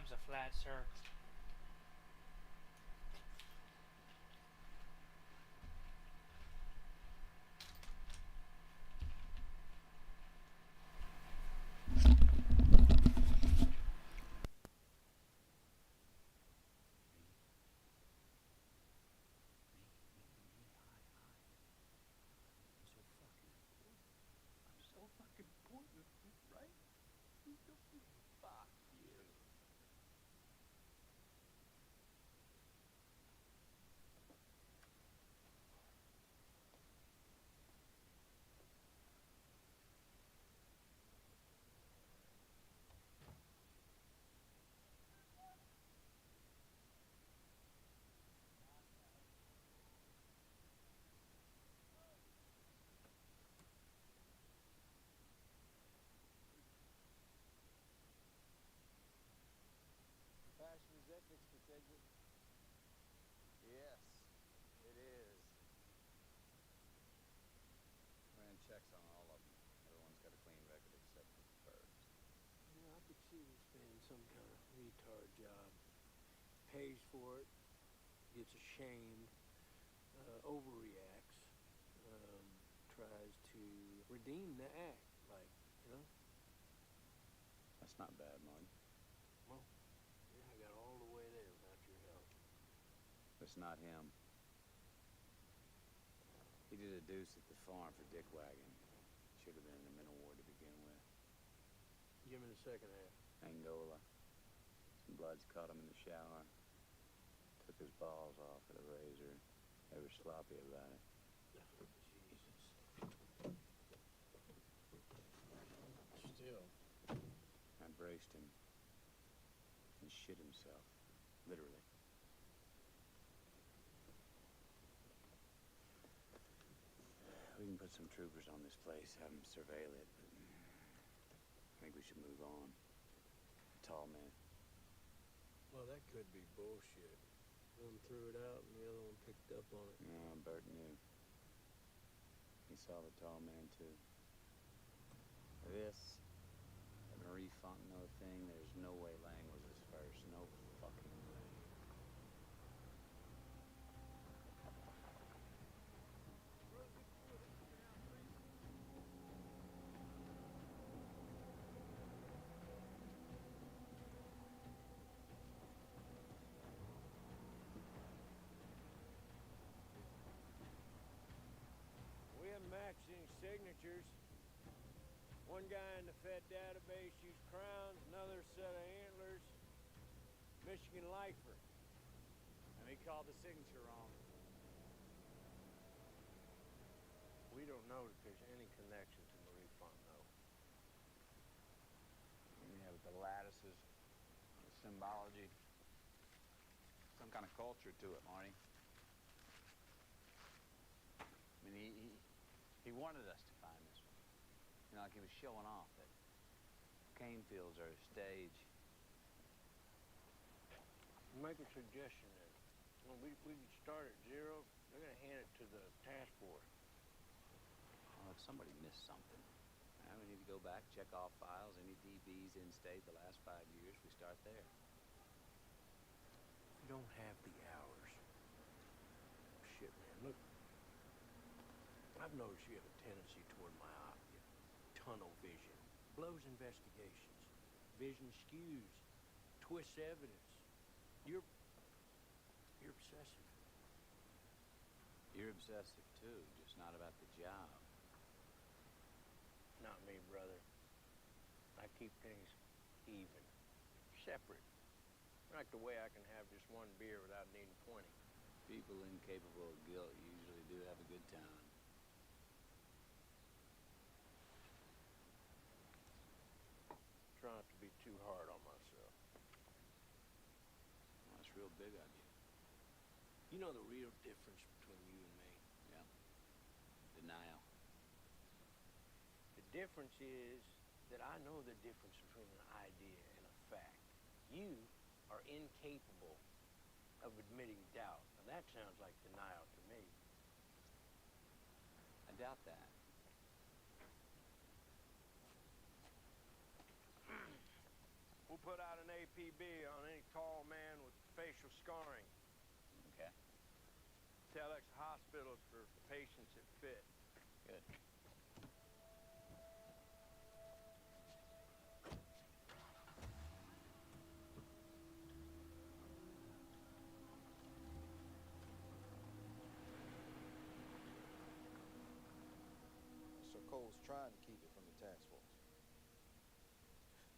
A: time's a flat circle.
B: Passion is ethics, Poeskey. Yes, it is. Ran checks on all of them. Everyone's got a clean record except for the birds.
C: Yeah, I could see this being some kind of retard job. Pays for it, gets ashamed, overreacts, tries to redeem the act, like, you know?
B: That's not bad, Marty.
C: Well, yeah, I got all the way there without your help.
B: It's not him. He did a deuce at the farm for Dick Wagon. Should have been in the mental ward to begin with.
C: Give me the second half.
B: Angola. Some bloods caught him in the shower. Took his balls off with a razor. They were sloppy about it.
C: Oh, Jesus. Still.
B: I braced him. And shit himself. Literally. We can put some troopers on this place, have them surveil it, but I think we should move on. Tall man.
C: Well, that could be bullshit. One threw it out and the other one picked up on it.
B: No, Bert knew. He saw the tall man, too. This, the Marie Fontenot thing, there's no way Lang was his first. No fucking way.
D: We haven't matched any signatures. One guy in the Fed database used crowns, another set of antlers. Michigan lifer.
B: And he called the signature wrong.
D: We don't know that there's any connection to Marie Fontenot.
B: Yeah, with the lattices, the symbology. Some kind of culture to it, Marty. I mean, he wanted us to find this one. You know, like he was showing off that cane fields are a stage.
D: Make a suggestion then. Well, we could start at zero. They're gonna hand it to the task force.
B: Well, if somebody missed something, we need to go back, check all files, any DBs in state the last 5 years, we start there.
C: You don't have the hours. Shit, man, look. I've noticed you have a tendency toward myopia, tunnel vision, blows investigations, vision skews, twists evidence. You're obsessive.
B: You're obsessive, too, just not about the job.
D: Not me, brother. I keep things even, separate. Like the way I can have just one beer without needing 20.
B: People incapable of guilt usually do have a good time.
D: Try not to be too hard on myself.
B: Well, that's real big of you.
C: You know the real difference between you and me?
B: Yeah. Denial.
D: The difference is that I know the difference between an idea and a fact. You are incapable of admitting doubt. And that sounds like denial to me.
B: I doubt that.
D: We'll put out an APB on any tall man with facial scarring.
B: Okay.
D: Telex hospitals for patients that fit.
B: Good.
E: So Cole's trying to keep it from the task force.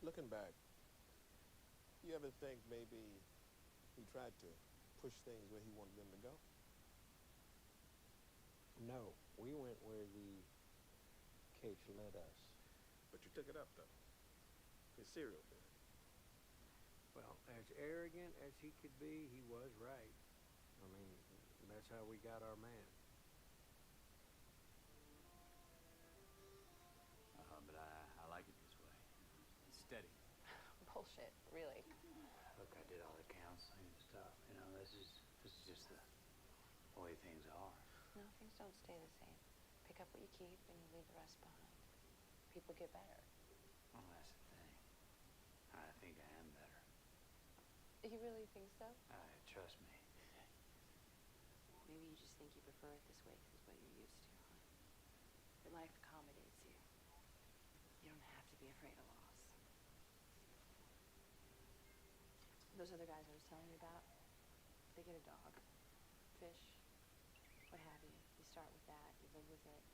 C: Looking back, you ever think maybe he tried to push things where he wanted them to go?
D: No, we went where the case led us.
C: But you took it up, though. His serial did.
D: Well, as arrogant as he could be, he was right. I mean, that's how we got our man.
B: But I like it this way. It's steady.
F: Bullshit, really.
B: Look, I did all the counseling and stuff. You know, this is just the way things are.
F: No, things don't stay the same. Pick up what you keep and you leave the rest behind. People get better.
B: Well, that's the thing. I think I am better.
F: You really think so?
B: Trust me.
F: Maybe you just think you prefer it this way because it's what you're used to, huh? That life accommodates you. You don't have to be afraid of loss. Those other guys I was telling you about, they get a dog, fish, what have you. You start with that, you live with it.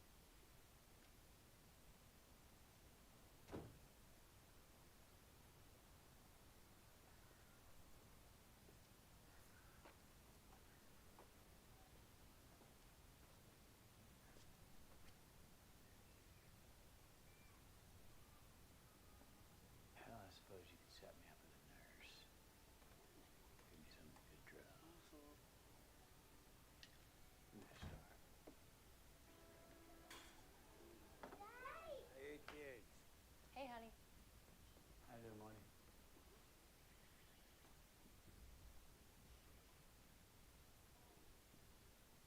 B: Hell, I suppose you could set me up with a nurse. Give me some good drugs. Nice start.
D: Hey, kids.
F: Hey, honey.
B: How you doing, Marty?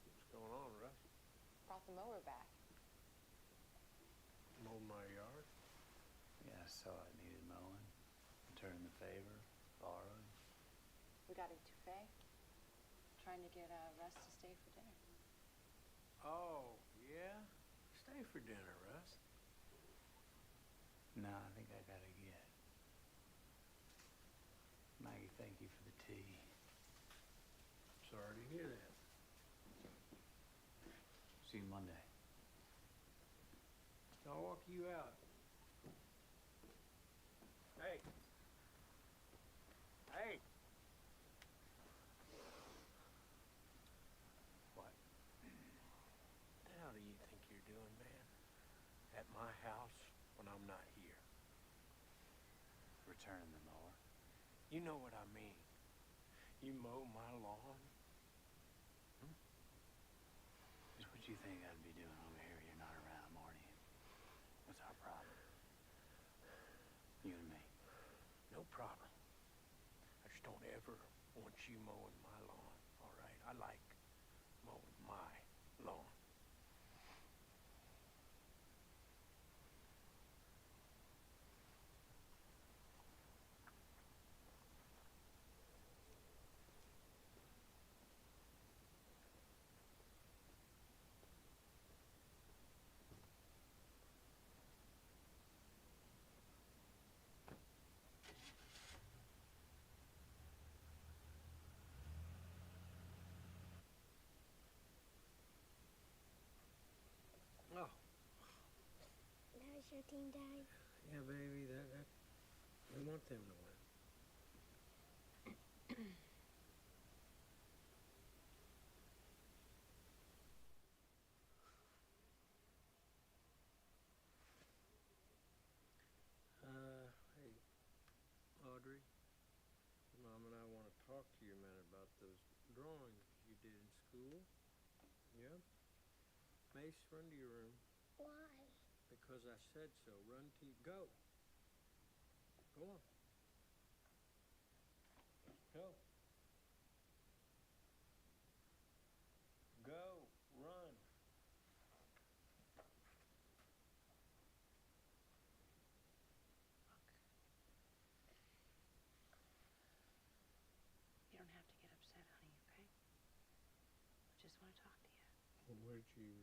D: What's going on, Russ?
F: Brought the mower back.
D: Mow my yard?
B: Yeah, I saw it needed mowing. Returning the favor. Borrowed.
F: We got a touffet. Trying to get Russ to stay for dinner.
D: Oh, yeah? Stay for dinner, Russ.
B: No, I think I gotta get. Maggie, thank you for the tea.
D: Sorry to hear that.
B: See you Monday.
D: I'll walk you out. Hey. Hey.
B: What?
D: What the hell do you think you're doing, man? At my house when I'm not here.
B: Returning the mower.
D: You know what I mean. You mow my lawn.
B: Just what you think I'd be doing over here? You're not around, Marty. What's our problem? You and me.
D: No problem. I just don't ever want you mowing my lawn, all right? I like mowing my lawn. Oh,
G: How's your team, Dad?
D: yeah, baby, we want them to win. Hey, Audrey, Mom and I want to talk to you a minute about those drawings you did in school. Yeah? Mace, run to your room.
G: Why?
D: Because I said so. Run to go. Go on. Go. Go. Run. Where'd you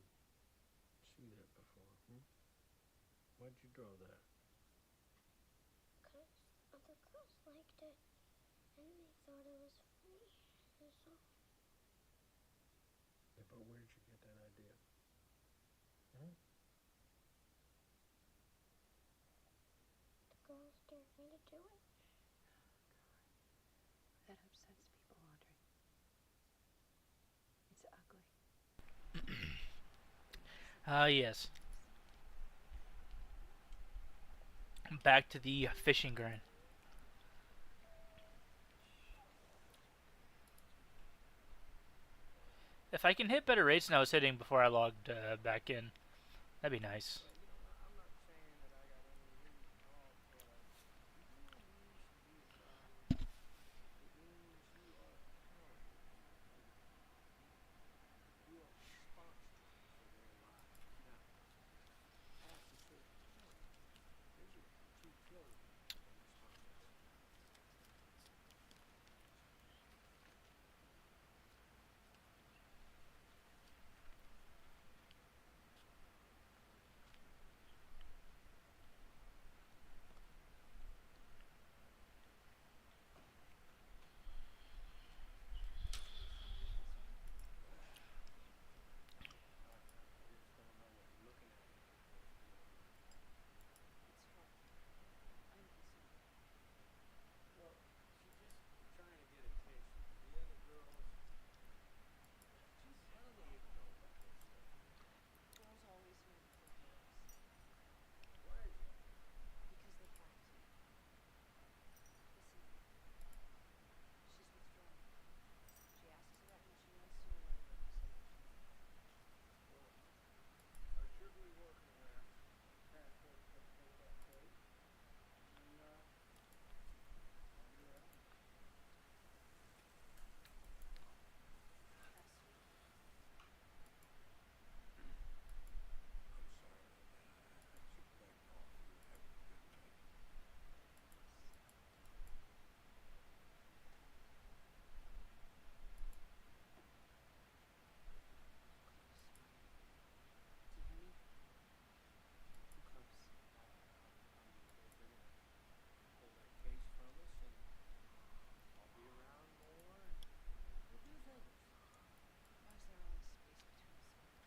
D: see that before? Why'd you draw that?
G: Cause other girls liked it, and they thought it was funny. That's all.
D: Yeah, but where'd you get that idea?
G: The girls dared me to do it.
F: That upsets people, Audrey. It's ugly.
A: Yes. Back to the fishing grind. If I can hit better rates than I was hitting before I logged back in, that'd be nice.